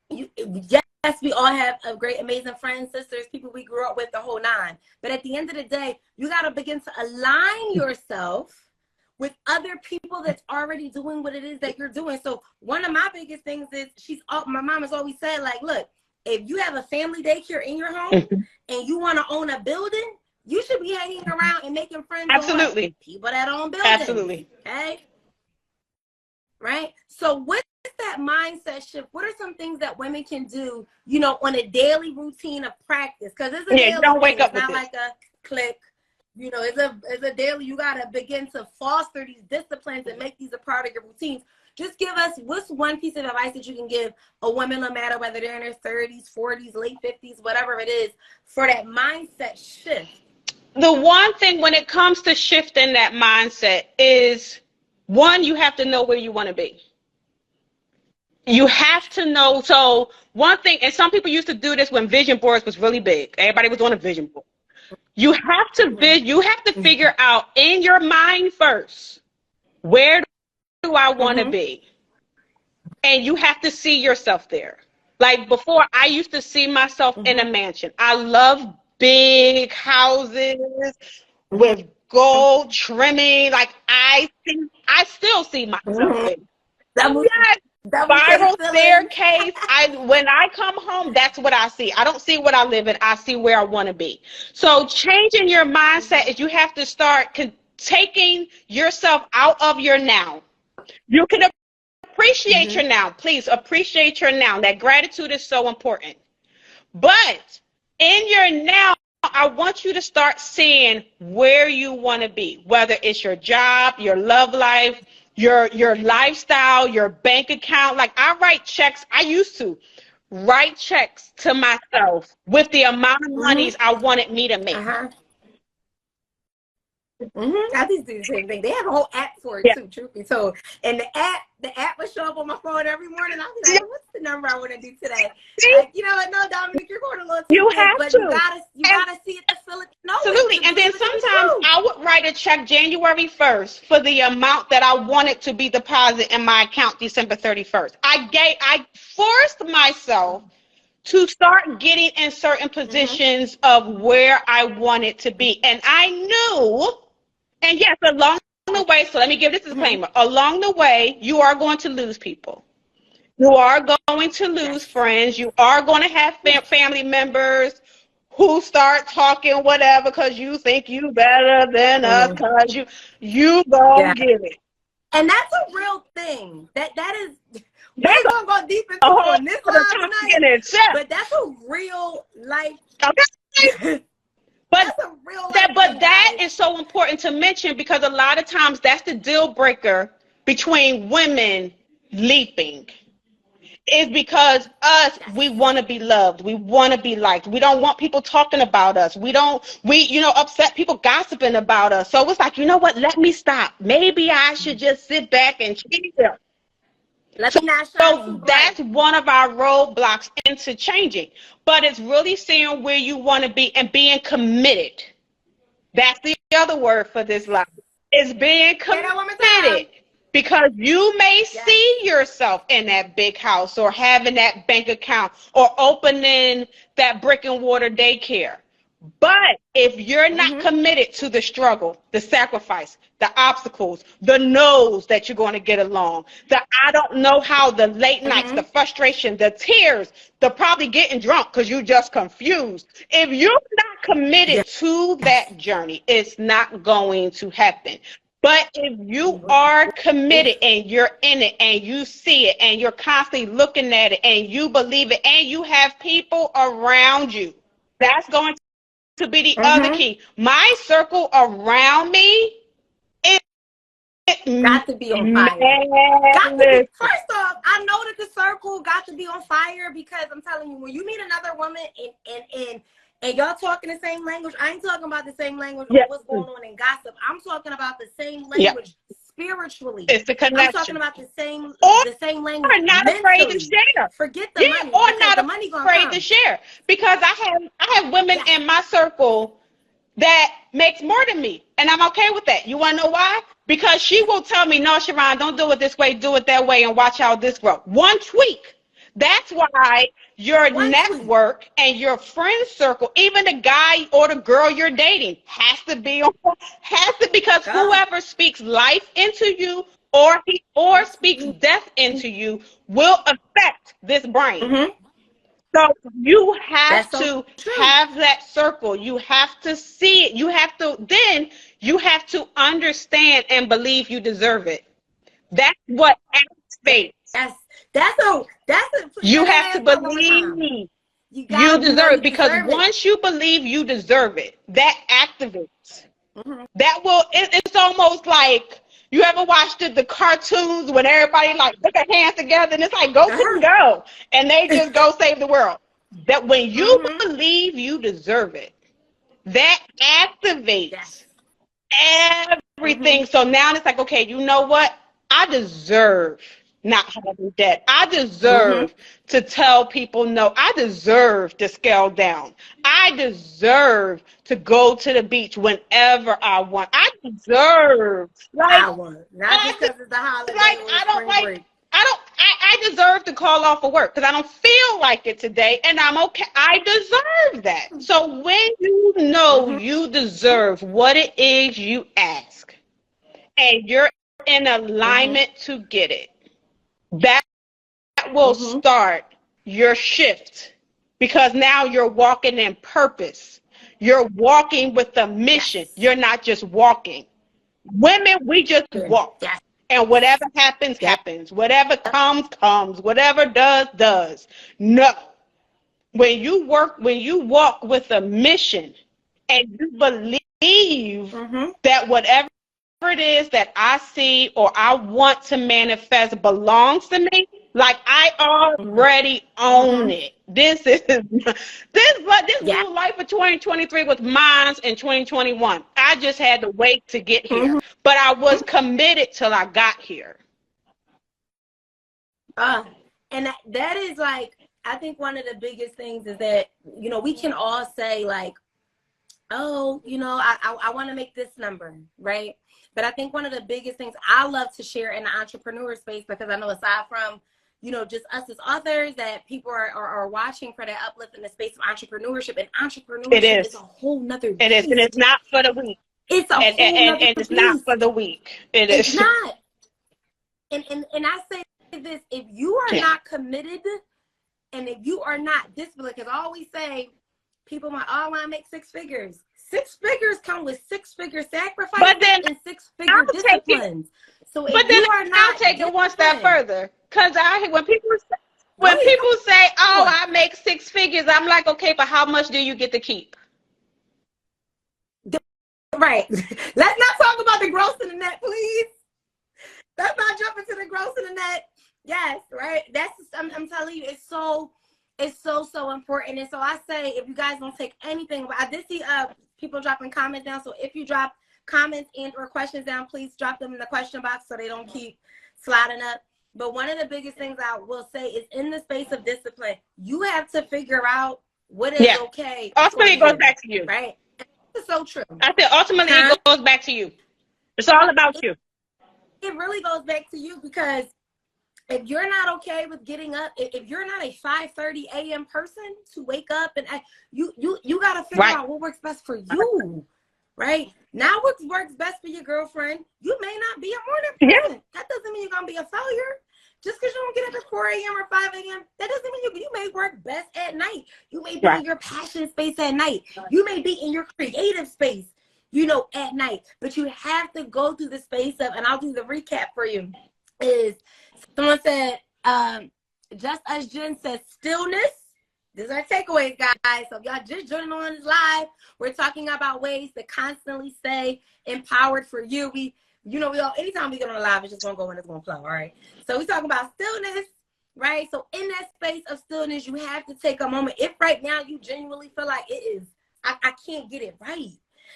yes, we all have a great, amazing friends, sisters, people we grew up with, the whole nine. But at the end of the day, you got to begin to align yourself with other people that's already doing what it is that you're doing. So one of my biggest things is, my mom has always said, look, if you have a family daycare in your home and you want to own a building, you should be hanging around and making friends with people that own buildings. Absolutely. Okay? Right? So what's that mindset shift? What are some things that women can do, on a daily routine of practice? Because it's a daily don't wake up it's not like a click. It's a daily, you got to begin to foster these disciplines and make these a part of your routines. Just give us, what's one piece of advice that you can give a woman, no matter whether they're in their 30s, 40s, late 50s, whatever it is, for that mindset shift? The one thing when it comes to shifting that mindset is, one, you have to know where you want to be. You have to know. So one thing, and some people used to do this when vision boards was really big. Everybody was on a vision board. You have to you have to figure out in your mind first, where do I want to be? And you have to see yourself there. Like before, I used to see myself in a mansion. I love big houses with gold trimming. Like I still see myself there. Spiral staircase. When I come home, that's what I see. I don't see what I live in. I see where I want to be. So changing your mindset is you have to start taking yourself out of your now. You can appreciate your now. Please appreciate your now. That gratitude is so important. But in your now, I want you to start seeing where you want to be, whether it's your job, your love life, your lifestyle, your bank account. Like I write checks. I used to write checks to myself with the amount of monies I wanted me to make. I just do the same thing. They have a whole app for it too, truthfully. So, and the app will show up on my phone every morning. I'll be like, what's the number I want to do today? Like, you know what? No, Dominic, you're going a little too You have but to. You gotta see it to feel it. No, absolutely. And then sometimes I would write a check January 1st for the amount that I wanted to be deposited in my account December 31st. I forced myself to start getting in certain positions of where I wanted to be. And I knew, and yes, along the way, so let me give this disclaimer. Along the way, you are going to lose people. You are going to lose friends. You are going to have family members who start talking whatever because you think you better than us because you gonna get it. And that's a real thing. That is... We ain't gonna go deep into on this live tonight, but that's a real life. Okay. But that is so important to mention because a lot of times that's the deal breaker between women leaping. Is because we want to be loved. We want to be liked. We don't want people talking about us. We upset people gossiping about us. So it's like, you know what? Let me stop. Maybe I should just sit back and chill. So that's one of our roadblocks into changing. But it's really seeing where you want to be and being committed. That's the other word for this life. Is being committed. Because you may see yourself in that big house or having that bank account or opening that brick and mortar daycare. But if you're not committed to the struggle, the sacrifice, the obstacles, the no's that you're going to get along, the I don't know how, the late nights, the frustration, the tears, the probably getting drunk because you're just confused. If you're not committed to that journey, it's not going to happen. But if you are committed and you're in it and you see it and you're constantly looking at it and you believe it and you have people around you, that's going to be the other key. My circle around me got to be on fire. First off, I know that the circle got to be on fire because I'm telling you, when you meet another woman and y'all talking the same language, I ain't talking about the same language or what's going on in gossip. I'm talking about the same language spiritually. It's the connection. I'm talking about the same language. Or not afraid to share. Forget the money. Or not afraid to share. Because I have women in my circle that makes more than me. And I'm okay with that. You want to know why? Because she will tell me, no, Charron, don't do it this way, do it that way, and watch how this grows. One tweak. That's why your network and your friend circle, even the guy or the girl you're dating, because whoever speaks life into you or speaks death into you will affect this brain. So you have to have that circle. You have to see it. You have to understand and believe you deserve it. That's what activates. You have to believe you deserve it because once you believe you deserve it, that activates. That will. It's almost like you ever watched the cartoons when everybody like put their hands together and it's like go go and they just go save the world. That when you believe you deserve it, that activates everything. So now it's like, okay, you know what? I deserve not having debt. I deserve to tell people no. I deserve to scale down. I deserve to go to the beach whenever I want. I deserve. I want. Not just because it's the holiday or spring break. I deserve to call off of work because I don't feel like it today, and I'm okay. I deserve that. So when you know you deserve what it is you ask, and you're in alignment to get it, that will start your shift, because now you're walking in purpose. You're walking with a mission. You're not just walking. Women, we just walk. And whatever happens, happens. Whatever comes, comes. Whatever does. No. When you walk with a mission and you believe that whatever it is that I see or I want to manifest belongs to me, like I already own it. This new life for 2023 was mine in 2021. I just had to wait to get here, but I was committed till I got here. And that is like, I think one of the biggest things is that, you know, we can all say like, oh, you know, I want to make this number, right? But I think one of the biggest things I love to share in the entrepreneur space, because I know aside from, you know, just us as authors, that people are watching for that uplift in the space of entrepreneurship. And entrepreneurship is a whole nother beast. It is, and it's not for the weak. It's a whole nother and it's not for the weak. It's not. And I say this, if you are not committed and if you are not disciplined, because I always say, people might, oh, I want to make six figures. 6 figures come with 6-figure sacrifices and 6-figure disciplines. So if but then you are not, I'll take it one step further. Because when people say, oh, I make 6 figures, I'm like, okay, but how much do you get to keep? Right. Let's not talk about the gross and the net, please. Let's not jump into the gross and the net. Yes, right. That's I'm telling you, it's so important. And so I say, if you guys don't take anything, I did see people dropping comments down. So if you drop comments and or questions down, please drop them in the question box so they don't keep sliding up. But one of the biggest things I will say is, in the space of discipline, you have to figure out what is okay. Ultimately, it goes back to you. Right? It's so true. I said, ultimately, it goes back to you. It's all about you. It really goes back to you, because if you're not okay with getting up, if you're not a 5:30 a.m. person to wake up, and you got to figure out what works best for you, right? Not what works best for your girlfriend. You may not be a morning person. That doesn't mean you're going to be a failure. Just because you don't get up at 4 a.m. or 5 a.m., that doesn't mean you may work best at night. You may be in your passion space at night. You may be in your creative space, you know, at night. But you have to go through the space of, and I'll do the recap for you, is someone said, just as Jen said, stillness. These are takeaways, guys. So if y'all just joining on this live, we're talking about ways to constantly stay empowered for you. We all, anytime we get on a live, it's just gonna go and it's gonna flow, all right? So we talking about stillness, right? So in that space of stillness, you have to take a moment. If right now you genuinely feel like it is, I can't get it right.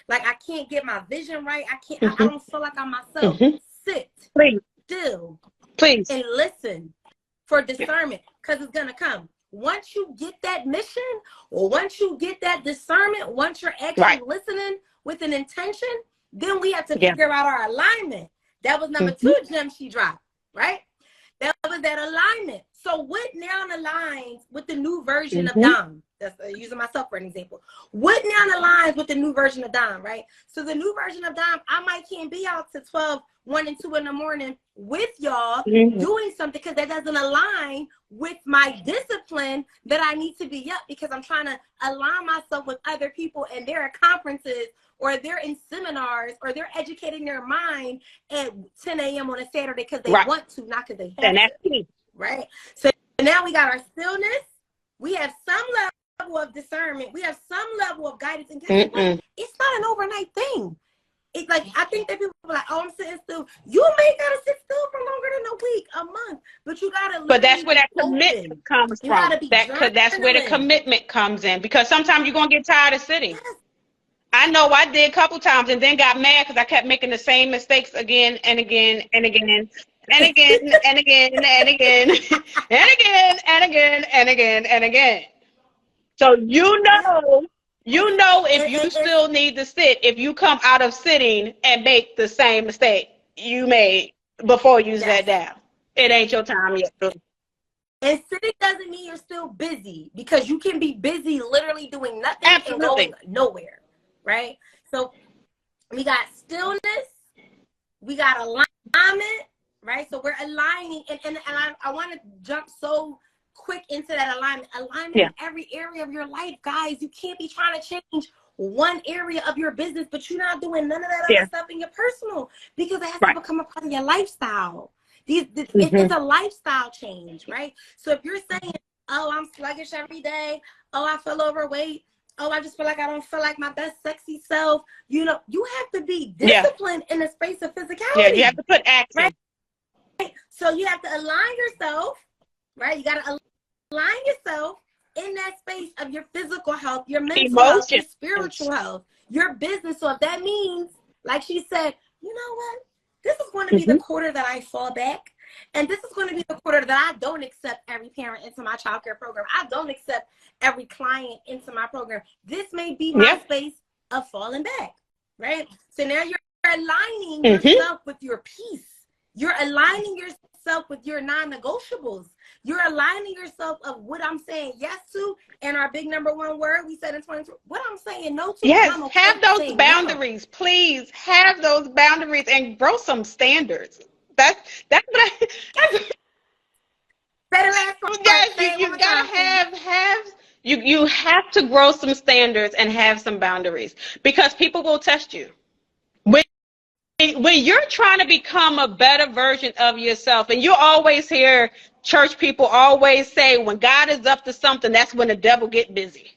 Like I can't get my vision right. I don't feel like I'm myself. Sit still. Please. And listen for discernment, because it's going to come. Once you get that mission, or once you get that discernment, once you're actually listening with an intention, then we have to figure out our alignment. That was number 2 gem she dropped, right? That was that alignment. So what now aligns with the new version of Dom? That's using myself for an example. What now aligns with the new version of Dom, right? So the new version of Dom, I can't be out to 12, 1 and 2 in the morning with y'all doing something, because that doesn't align with my discipline that I need to be up, because I'm trying to align myself with other people, and they're at conferences, or they're in seminars, or they're educating their mind at 10 a.m. on a Saturday because they want to, not because they have to. Right? So now we got our stillness. We have some level of discernment. We have some level of guidance. And it's not an overnight thing. It's like, I think that people are like, oh, I'm sitting still. You may gotta sit still for longer than a week, a month, but you gotta. But that's where that commitment comes from. That's where the commitment comes in, because sometimes you're gonna get tired of sitting. Yes. I know I did a couple times and then got mad because I kept making the same mistakes again and again and again. and again, and again, and again, and again, and again, and again, and again. So if you still need to sit, if you come out of sitting and make the same mistake you made before you sat down. It ain't your time yet. And sitting doesn't mean you're still busy, because you can be busy literally doing nothing and going nowhere, right? So we got stillness, we got alignment, right? So we're aligning, and I want to jump so quick into that alignment in every area of your life, guys. You can't be trying to change one area of your business, but you're not doing none of that other stuff in your personal, because it has to become a part of your lifestyle. It's a lifestyle change, right? So if you're saying, oh, I'm sluggish every day, oh, I feel overweight, oh, I just feel like I don't feel like my best sexy self, you know, you have to be disciplined in the space of physicality. Yeah, you have to put action. Right? So you have to align yourself, right? You got to align yourself in that space of your physical health, your mental health, your spiritual health, your business. So if that means, like she said, you know what? This is going to be the quarter that I fall back. And this is going to be the quarter that I don't accept every parent into my childcare program. I don't accept every client into my program. This may be my space of falling back, right? So now you're aligning yourself with your peace. You're aligning yourself with your non-negotiables. You're aligning yourself of what I'm saying yes to, and our big number one word we said in 2020, what I'm saying no to. Yes, have those boundaries. No. Please have those boundaries and grow some standards. That's what I. Yes, you gotta you have to grow some standards and have some boundaries, because people will test you. When you're trying to become a better version of yourself, and you always hear church people always say, when God is up to something, that's when the devil get busy.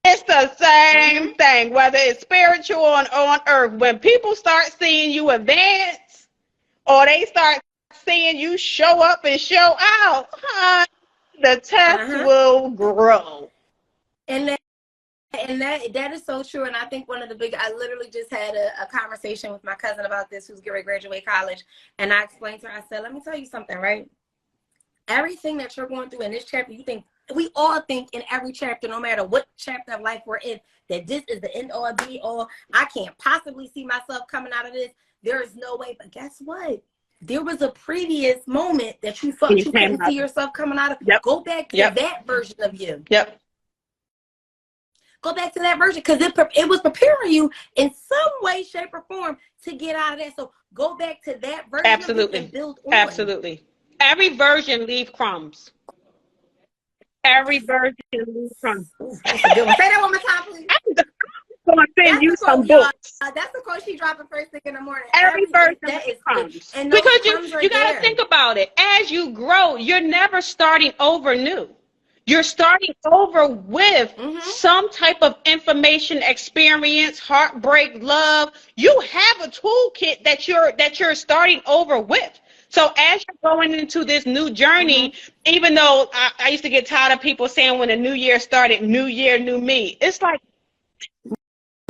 It's the same thing, whether it's spiritual or on earth. When people start seeing you advance, or they start seeing you show up and show out, the test will grow. And that is so true. And I think one of the I literally just had a conversation with my cousin about this, who's going to graduate college. And I explained to her, I said, let me tell you something, right? Everything that you're going through in this chapter, we all think in every chapter, no matter what chapter of life we're in, that this is the end all be all. I can't possibly see myself coming out of this. There is no way. But guess what? There was a previous moment that you felt you couldn't see yourself coming out of. Go back to that version of you. Go back to that version, because it was preparing you in some way, shape, or form to get out of that. So go back to that version of you and build on. Absolutely. Every version leave crumbs. Every version leave crumbs. That's a good one. Say that one more time, please. I'm going to send you some books. That's the quote she dropping first thing in the morning. Every version leave crumbs. Because you got to think about it. As you grow, you're never starting over new. You're starting over with some type of information, experience, heartbreak, love. You have a toolkit that you're starting over with. So as you're going into this new journey, even though I used to get tired of people saying when the new year started, new year, new me. It's like,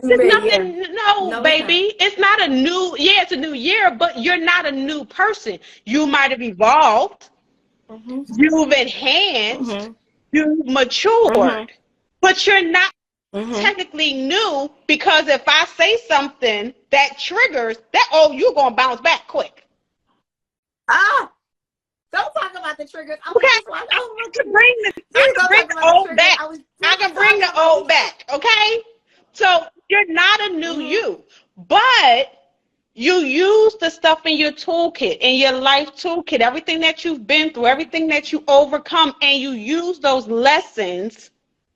it's nothing. No, baby. It's not a new. Yeah, it's a new year, but you're not a new person. You might have evolved. You've enhanced. You matured, but you're not technically new, because if I say something that triggers that, you're going to bounce back quick. Don't talk about the triggers. I can bring the old back. I can bring the old back, okay? So you're not a new you, but you use the stuff in your toolkit, in your life toolkit, everything that you've been through, everything that you overcome, and you use those lessons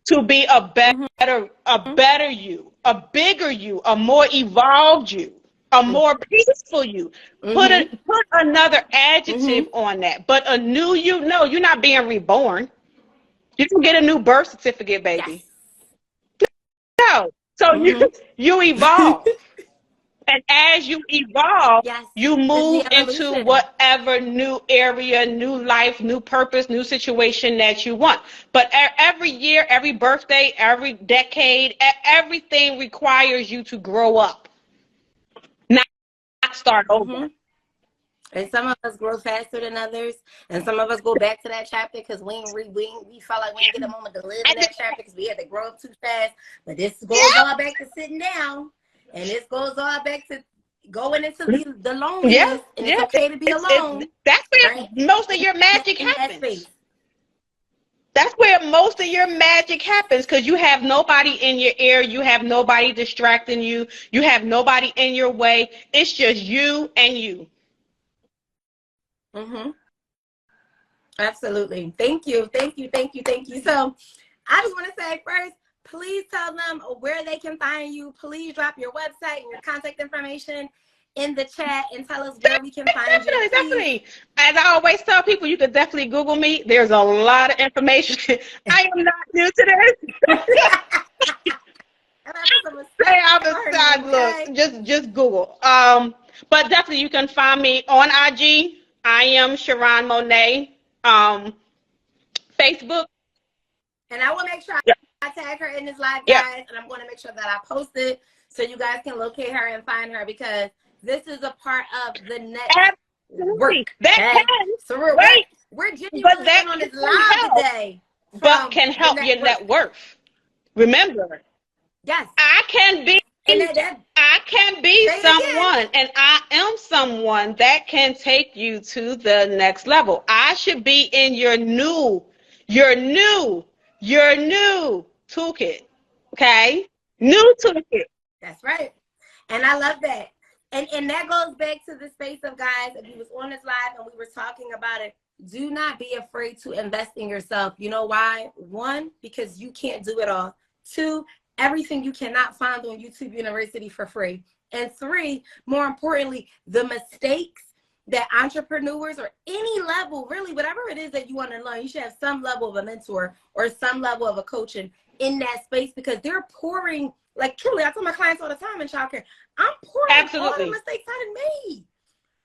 to be a better you, a bigger you, a more evolved you, a more peaceful you. Put another adjective on that. But a new you, no, you're not being reborn. You can get a new birth certificate, baby. No. So you evolve. And as you evolve, you move into whatever new area, new life, new purpose, new situation that you want. But every year, every birthday, every decade, everything requires you to grow up, not start over. And some of us grow faster than others, and some of us go back to that chapter because we felt like we didn't get a moment to live in that chapter because we had to grow up too fast. But this goes all back to sitting down, and this goes all back to going into the loneliness, and it's okay to be alone. That's where most of your magic happens. That's where most of your magic happens, because you have nobody in your ear, you have nobody distracting you, you have nobody in your way. It's just you and you. Absolutely. Thank you. So I just want to say first, please tell them where they can find you. Please drop your website and your contact information in the chat and tell us where we can find you. Definitely. As I always tell people, you could definitely Google me. There's a lot of information. I am not new to this. Stay out the side, look. Just Google. But definitely you can find me on IG. I am Charron Monaye. Facebook. And I will make sure I tag her in this live, guys, and I'm going to make sure that I post it so you guys can locate her and find her, because this is a part of the next work. So we're genuinely on this live today. But can help your net worth. Remember, I can be someone, and I am someone that can take you to the next level. I should be in your new toolkit. Okay? New toolkit. That's right. And I love that. And that goes back to the space of, guys, if you was on this live and we were talking about it, do not be afraid to invest in yourself. You know why? 1, because you can't do it all. 2, everything you cannot find on YouTube University for free. And 3, more importantly, the mistakes that entrepreneurs or any level, really, whatever it is that you want to learn, you should have some level of a mentor or some level of a coaching in that space, because they're pouring, like Kimberly, I tell my clients all the time in childcare, I'm pouring all the mistakes I done made.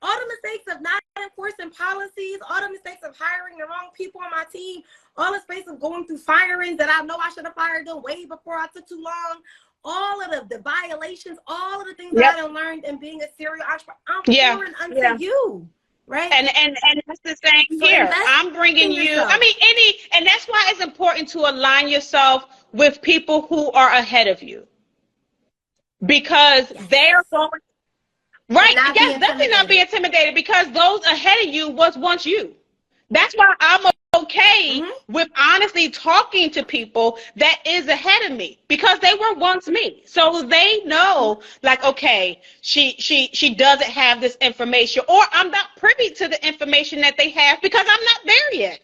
All the mistakes of not enforcing policies, all the mistakes of hiring the wrong people on my team, all the space of going through firings that I know I should have fired them way before I took too long, all of the violations, all of the things that I done learned in being a serial entrepreneur, I'm pouring unto you. Right. And that's the same here. I'm bringing you, and that's why it's important to align yourself with people who are ahead of you. Because they're going, definitely not be intimidated, because those ahead of you was once you. That's why I'm okay with honestly talking to people that is ahead of me, because they were once me. So they know, like, okay, she doesn't have this information, or I'm not privy to the information that they have because I'm not there yet.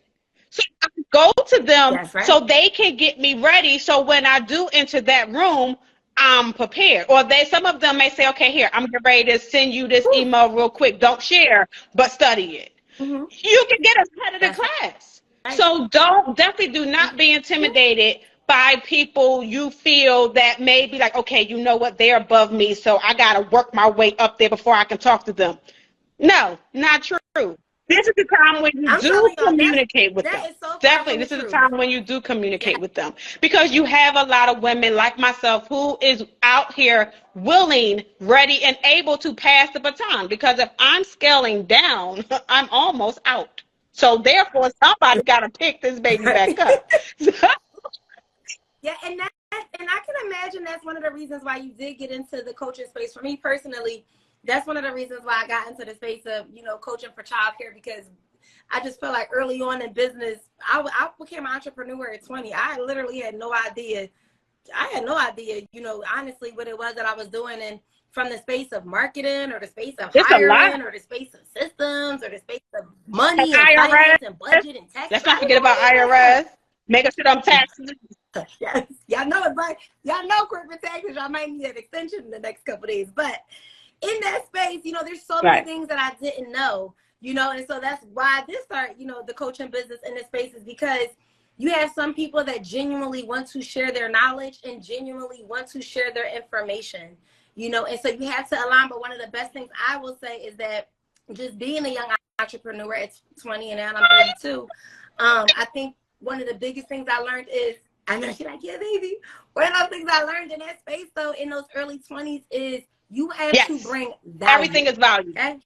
So I go to them so they can get me ready. So when I do enter that room, I'm prepared. Or some of them may say, okay, here, I'm ready to send you this email real quick. Don't share, but study it. You can get ahead of the class. So definitely do not be intimidated by people you feel that may be like, okay, you know what, they're above me, so I got to work my way up there before I can talk to them. No, not true. This is the time when you do communicate with them. Definitely, this is the time when you do communicate with them. Because you have a lot of women like myself who is out here willing, ready, and able to pass the baton. Because if I'm scaling down, I'm almost out. So therefore, somebody got to pick this baby back up. Yeah, and I can imagine that's one of the reasons why you did get into the coaching space. For me personally, that's one of the reasons why I got into the space of, coaching for childcare, because I just feel like early on in business, I became an entrepreneur at 20. I literally had no idea. Honestly, what it was that I was doing, and from the space of marketing, or the space of hiring, or the space of systems, or the space of money and finance and budget and tax. Let's not forget about IRS. Making sure I'm taxes. Yes, y'all know corporate taxes. Y'all might need an extension in the next couple of days, but in that space, there's so many things that I didn't know, and so that's why I did start, the coaching business in this space, is because you have some people that genuinely want to share their knowledge and genuinely want to share their information, and so you have to align. But one of the best things I will say is that just being a young entrepreneur at 20 and now I'm 32, I think one of the biggest things I learned is, I know you're like, yeah, baby. One of those things I learned in that space, though, in those early 20s is you have to bring value. Everything is value. Okay?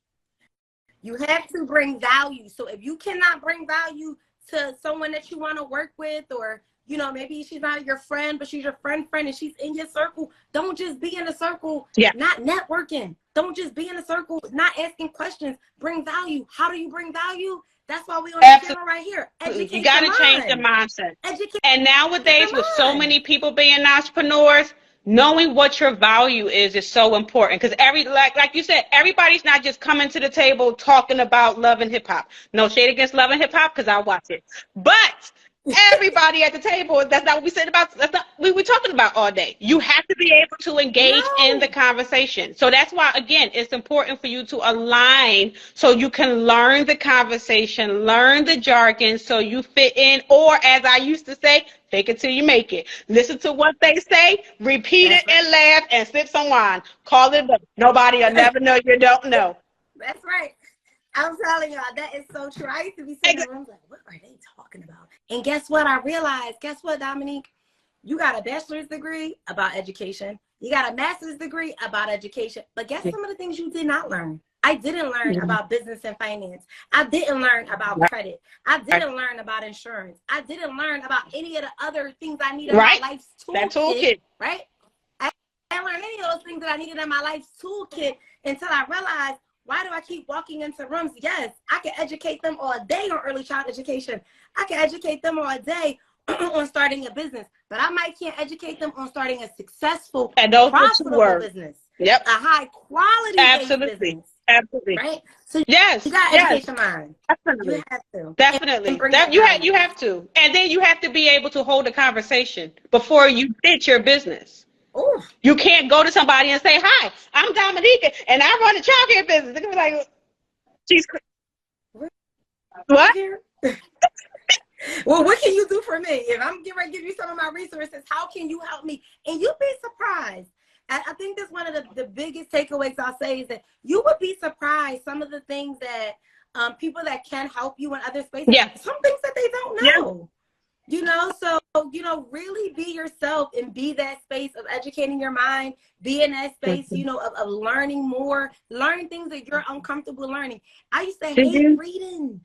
You have to bring value. So if you cannot bring value to someone that you want to work with, or, you know, maybe she's not your friend, but she's your friend and she's in your circle, don't just be in a circle, not networking. Don't just be in a circle, not asking questions. Bring value. How do you bring value? That's why we on the channel right here. Educate you got to change the mindset. And nowadays, with so many people being entrepreneurs, knowing what your value is so important. Because like you said, everybody's not just coming to the table talking about love and hip hop. No shade against love and hip hop, because I watch it. But everybody at the table, that's not what we said about, that's not what we're talking about all day. You have to be able to engage in the conversation. So that's why, again, it's important for you to align so you can learn the conversation, learn the jargon, so you fit in, or as I used to say, fake it till you make it. Listen to what they say, repeat it and laugh and sip some wine. Call it up. Nobody will never know you don't know. That's right. I'm telling y'all, that is so true. I used to be sitting in rooms like, what are they talking about? And guess what? I realized, guess what, Dominique? You got a bachelor's degree about education. You got a master's degree about education. But guess some of the things you did not learn? I didn't learn about business and finance. I didn't learn about credit. I didn't learn about insurance. I didn't learn about any of the other things I needed in my life's toolkit. Right? I didn't learn any of those things that I needed in my life's toolkit until I realized, why do I keep walking into rooms? Yes, I can educate them all day on early child education. I can educate them all day on starting a business, but I might can't educate them on starting a successful, profitable business. Yep. A high quality business. Absolutely. Right? So yes. You got education mind. Definitely. You have to. Definitely. You have to. And then you have to be able to hold a conversation before you pitch your business. Ooh. You can't go to somebody and say, hi, I'm Dominica, and I run a childcare business. They're going to be like, she's what? Well, what can you do for me? If I'm getting ready to give you some of my resources, how can you help me? And you'd be surprised. I think that's one of the biggest takeaways I'll say is that you would be surprised some of the things that people that can help you in other spaces, some things that they don't know. You know, so, you know, really be yourself and be that space of educating your mind, be in that space, you know, of learning more, learn things that you're uncomfortable learning. I used to hate reading.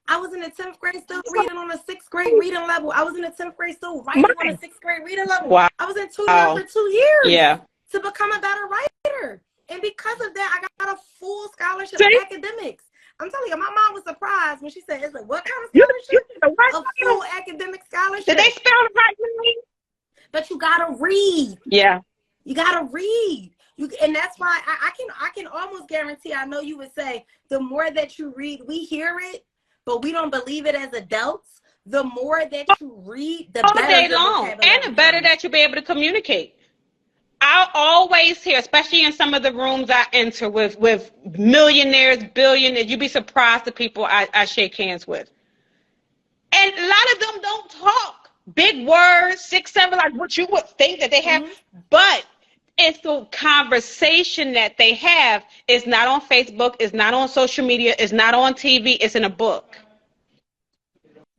I was in the 10th grade still reading on a 6th grade reading level. I was in the 10th grade still writing on a 6th grade reading level. Wow. I was in tutoring for 2 years to become a better writer. And because of that, I got a full scholarship in academics. I'm telling you, my mom was surprised when she said, "It's like, what kind of scholarship?" A full academic scholarship. Did they spell it right? But you gotta read. Yeah. You gotta read. And that's why I can almost guarantee. I know you would say the more that you read, we hear it, but we don't believe it as adults. The more that you read, the better. All day long, and the better that you'll be able to communicate. I always hear, especially in some of the rooms I enter with millionaires, billionaires, you'd be surprised the people I shake hands with. And a lot of them don't talk big words, 6, 7, like what you would think that they have. But it's the conversation that they have is not on Facebook, it's not on social media, it's not on TV, it's in a book.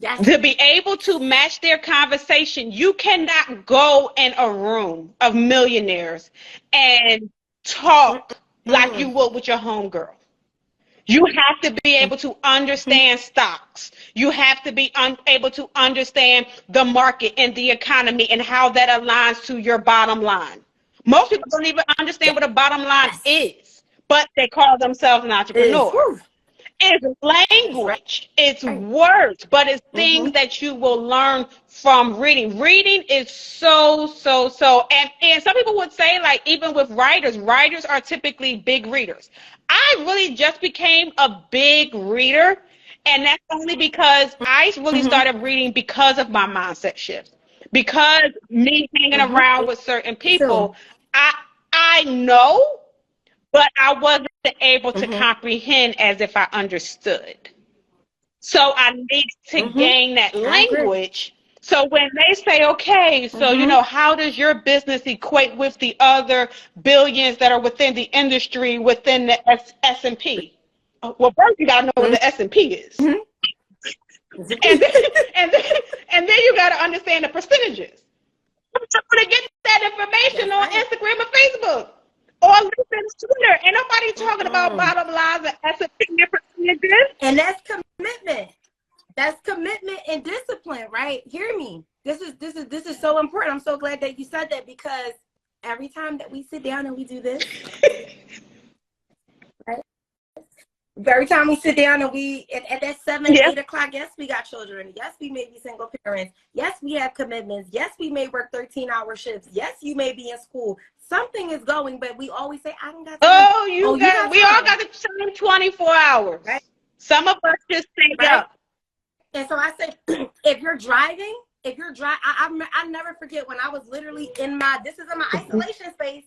Yes. To be able to match their conversation, you cannot go in a room of millionaires and talk like you would with your homegirl. You have to be able to understand stocks. You have to be able to understand the market and the economy and how that aligns to your bottom line. Most people don't even understand what a bottom line is, but they call themselves an entrepreneur. It's language, it's words, but it's things that you will learn from reading. Reading is so, and some people would say, like, even with writers are typically big readers. I really just became a big reader, and that's only because I really started reading because of my mindset shift. Because me hanging around with certain people, I know, but I wasn't able to comprehend as if I understood. So I need to gain that language. So when they say, okay, so, you know, how does your business equate with the other billions that are within the industry, within the S&P? Well, first you got to know what the S&P is. and then you got to understand the percentages. I'm going to get that information on Instagram and Facebook. or listen sooner. Ain't nobody talking about bottom lines and S&P percentages. And that's commitment. That's commitment and discipline, right? Hear me. This is so important. I'm so glad that you said that, because every time that we sit down and we do this, right? Every time we sit down and we at that 7, 8 o'clock, yes, we got children. Yes, we may be single parents. Yes, we have commitments. Yes, we may work 13-hour shifts. Yes, you may be in school. Something is going, but we always say, I don't got time. We all got the same 24 hours. Right? Some of us just stay up. And so I say, if you're driving, I never forget when I was literally in my isolation space.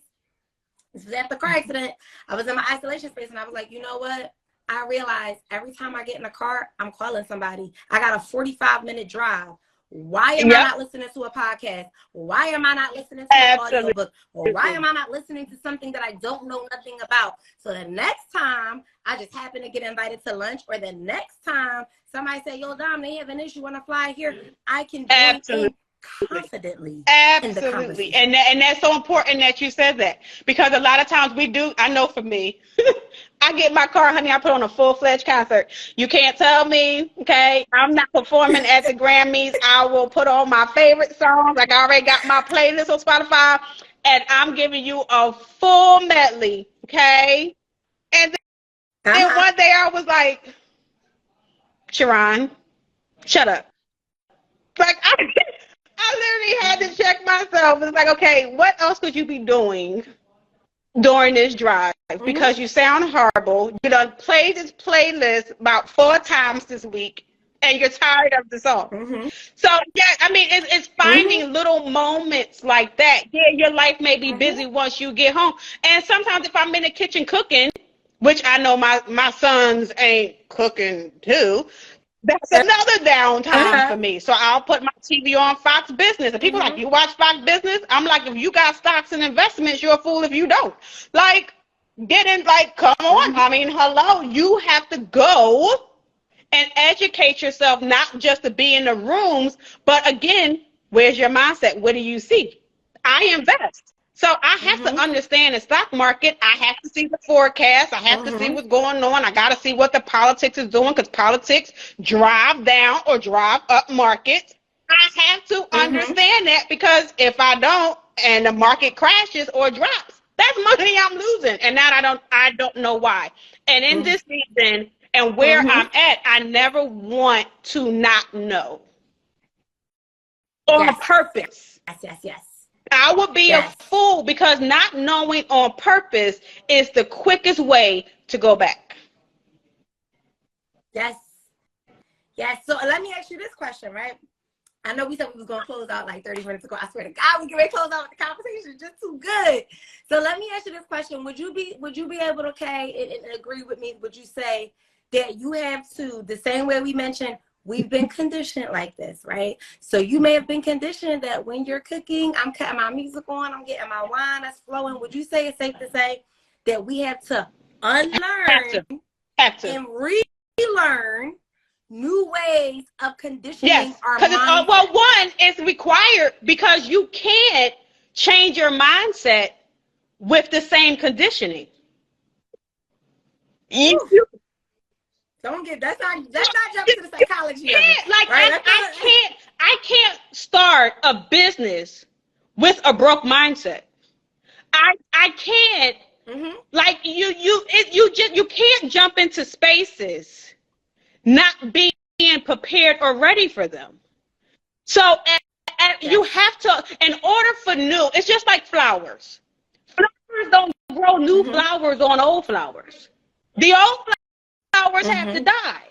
This was after the car accident. I was in my isolation space, and I was like, you know what? I realized every time I get in a car, I'm calling somebody. I got a 45-minute drive. Why am I not listening to a podcast? Why am I not listening to an audiobook? Or why am I not listening to something that I don't know nothing about? So the next time I just happen to get invited to lunch, or the next time somebody say, yo, Dom, they have an issue on a fly here, I can join in confidently. Absolutely. And that's so important that you said that, because a lot of times we do. I know for me, I get in my car, honey, I put on a full-fledged concert. You can't tell me, okay, I'm not performing at the Grammys. I will put on my favorite songs. Like, I already got my playlist on Spotify, and I'm giving you a full medley, okay? And then one day I was like, Charron, shut up. Like, I literally had to check myself. It's like, okay, what else could you be doing during this drive? Because you sound horrible. You done played this playlist about 4 times this week, and you're tired of the song. So, yeah, I mean, it's finding little moments like that. Yeah, your life may be busy once you get home. And sometimes if I'm in the kitchen cooking, which I know my sons ain't cooking too, that's another downtime for me. So I'll put my TV on Fox Business. And people are like, you watch Fox Business? I'm like, if you got stocks and investments, you're a fool if you don't. Like, come on. I mean, hello. You have to go and educate yourself, not just to be in the rooms, but again, where's your mindset? What do you see? I invest. So I have to understand the stock market. I have to see the forecast. I have to see what's going on. I got to see what the politics is doing, because politics drive down or drive up markets. I have to understand that, because if I don't, and the market crashes or drops, that's money I'm losing. And now I don't know why. And in this season and where I'm at, I never want to not know on purpose. Yes. I would be a fool, because not knowing on purpose is the quickest way to go back. Yes. So let me ask you this question, right? I know we said we was going to close out like 30 minutes ago. I swear to God, we can ready to close out with the conversation. Just too good. So let me ask you this question. Would you be able to, and agree with me, would you say that you have to, the same way we mentioned, we've been conditioned like this, right? So you may have been conditioned that when you're cooking, I'm cutting my music on, I'm getting my wine that's flowing. Would you say it's safe to say that we have to unlearn and relearn new ways of conditioning our mind? Well, one is required, because you can't change your mindset with the same conditioning. Don't get that's not jumping to the psychology. I can't start a business with a broke mindset. I can't like you can't jump into spaces not being prepared or ready for them. So you have to, in order for new, it's just like flowers. Flowers don't grow new flowers on old flowers. The old flowers have to die.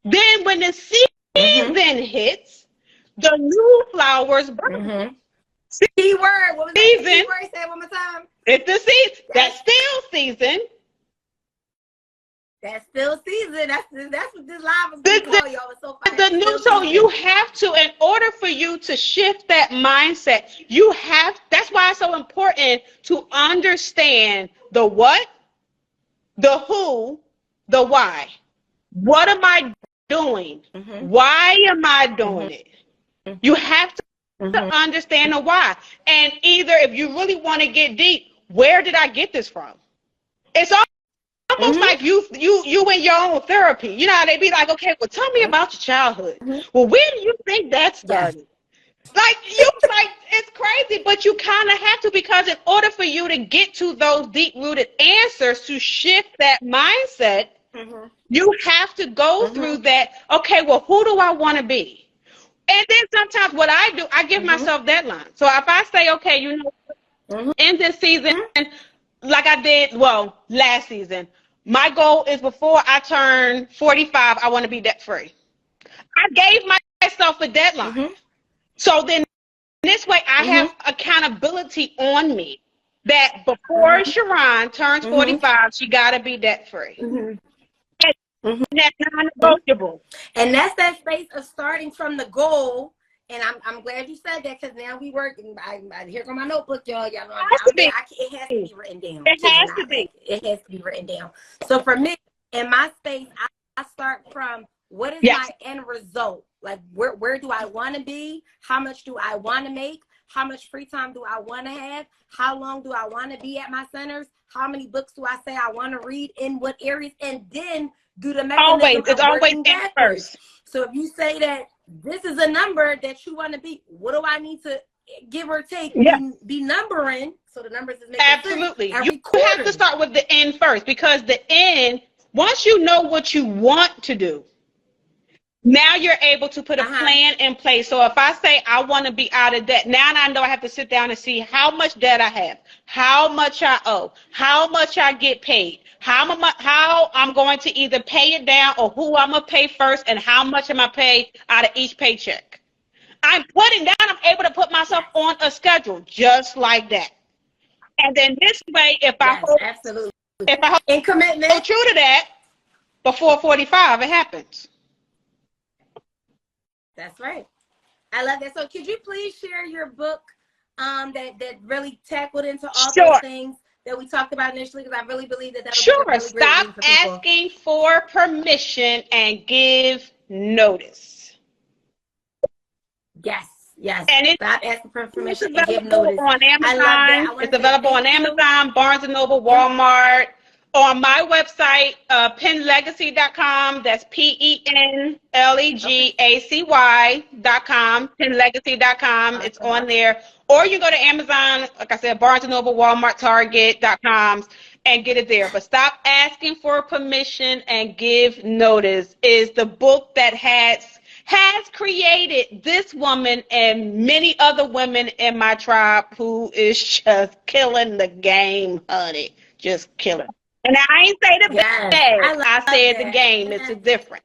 Then when the season hits, the new flowers burn. Key word. What was that key word? Say it one more time. It's the season. That's still season. That's still season. That's what this live is going to tell y'all. It's so funny. So you have to, in order for you to shift that mindset, that's why it's so important to understand the what, the who, the why. What am I doing? Why am I doing it? You have to understand the why. And either, if you really want to get deep, where did I get this from? It's almost like you in your own therapy. You know how they be like, okay, well, tell me about your childhood. Well, where do you think that started? Like, it's crazy, but you kind of have to, because in order for you to get to those deep-rooted answers, to shift that mindset, you have to go through that, okay, well, who do I want to be? And then sometimes what I do, I give myself deadlines. So if I say, okay, in this season, like I did, last season, my goal is before I turn 45, I want to be debt-free. I gave myself a deadline. So then this way I have accountability on me that before Charron turns 45, she got to be debt-free. And that's non-negotiable. And that's that space of starting from the goal. And I'm glad you said that, because now we work. And I here go my notebook, y'all. Y'all know it has to be written down. It has to be. It has to be written down. So for me, in my space, I start from what is my end result? Like, where do I want to be? How much do I want to make? How much free time do I want to have? How long do I want to be at my centers? How many books do I say I want to read in what areas? And then do the mechanism. It's always first. So if you say that this is a number that you want to be, what do I need to give or take be numbering? So the numbers is making absolutely sense you have to start with the end first, because the end, once you know what you want to do, now you're able to put a plan in place. So if I say I want to be out of debt, now I know I have to sit down and see how much debt I have, how much I owe, how much I get paid, how I'm going to either pay it down, or who I'm going to pay first, and how much am I pay out of each paycheck. I'm putting down, I'm able to put myself on a schedule just like that. And then this way, if I hold in commitment, true to that, before 45, it happens. That's right. I love that. So could you please share your book that really tackled into all those things that we talked about initially? Because I really believe that that'll be a really great read for people. Stop asking for permission and give notice. Yes. And stop asking for permission and give notice. On Amazon. It's available on Amazon, Barnes & Noble, Walmart. On my website, penlegacy.com. That's PENLEGACY.com. Penlegacy.com. It's on there. Or you go to Amazon, like I said, Barnes & Noble, Walmart, Target.com, and get it there. But Stop Asking for Permission and Give Notice is the book that has created this woman and many other women in my tribe who is just killing the game, honey. Just killing. And I ain't say the bad. I said the game. It's a difference.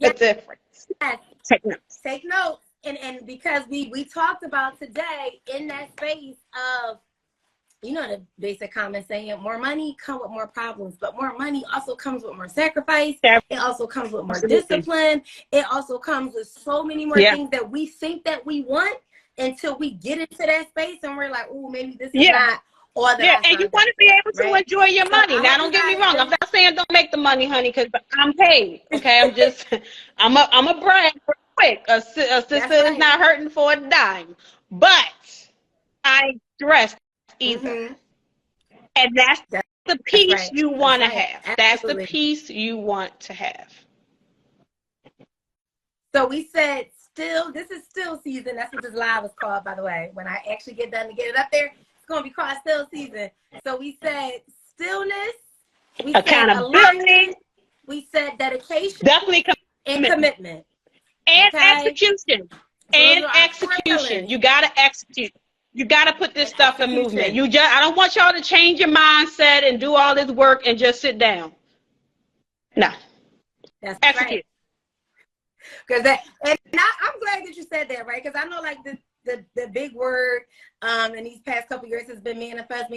It's a difference. Take notes. Take notes. And because we talked about today in that space of, the basic comment saying more money come with more problems, but more money also comes with more sacrifice. It also comes with more discipline. It also comes with so many more things that we think that we want until we get into that space and we're like, oh, maybe this is not. And you want to be able to enjoy your money. Now, don't get me wrong. I'm not saying don't make the money, honey, because I'm paid. Okay, I'm a brag real quick. A sister is not hurting for a dime, but I ain't stressed either. And that's the peace you want to have. That's the peace you want to have. So we said this is still season. That's what this live is called, by the way. When I actually get done to get it up there, it's going to be called still season. So we said stillness. We accountability. We said dedication. Definitely and commitment. And execution. And execution. You got to execute. You got to put this stuff in movement. I don't want y'all to change your mindset and do all this work and just sit down. No. That's execute. Because I'm glad that you said that, right? Because I know, like, the big word in these past couple years has been manifest.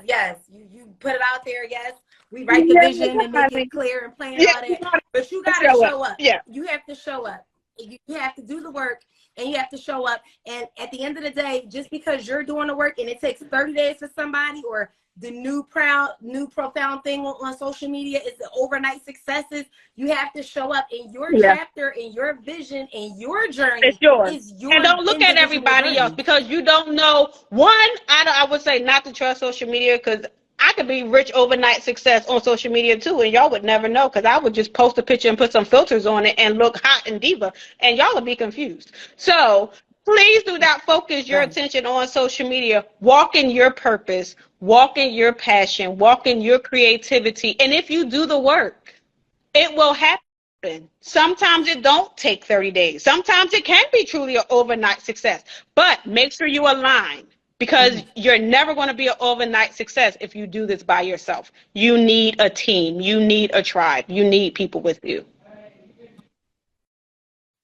Yes, you put it out there. Yes, we write the vision and make it clear and plan all that. But you got to show up. Yeah. You have to show up. You have to do the work and you have to show up. And at the end of the day, just because you're doing the work and it takes 30 days for somebody or the new profound thing on social media is the overnight successes. You have to show up in your chapter, in your vision, in your journey. It's yours. It's your and don't look at everybody journey. else, because you don't know. One, I would say not to trust social media, because I could be rich overnight success on social media too, and y'all would never know, because I would just post a picture and put some filters on it and look hot and diva, and y'all would be confused. So please do not focus your attention on social media. Walk in your purpose, walk in your passion, walk in your creativity, and if you do the work, it will happen. Sometimes it don't take 30 days. Sometimes it can be truly an overnight success, but make sure you align, because you're never going to be an overnight success if you do this by yourself. You need a team. You need a tribe. You need people with you.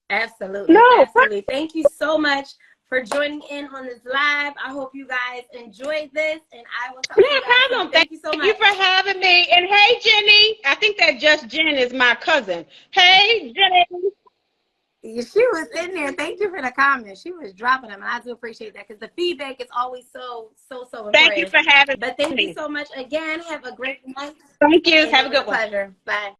Absolutely. Absolutely. Thank you so much for joining in on this live. I hope you guys enjoyed this, and I will talk to you guys soon. Thank you so much. Thank you for having me. And hey, Jenny. I think that just Jen is my cousin. Hey, Jenny. She was in there. Thank you for the comments. She was dropping them, and I do appreciate that, because the feedback is always so important. Thank you for having me. But thank you so much again. Have a great night. Thank you. Have a good one. Pleasure. Bye.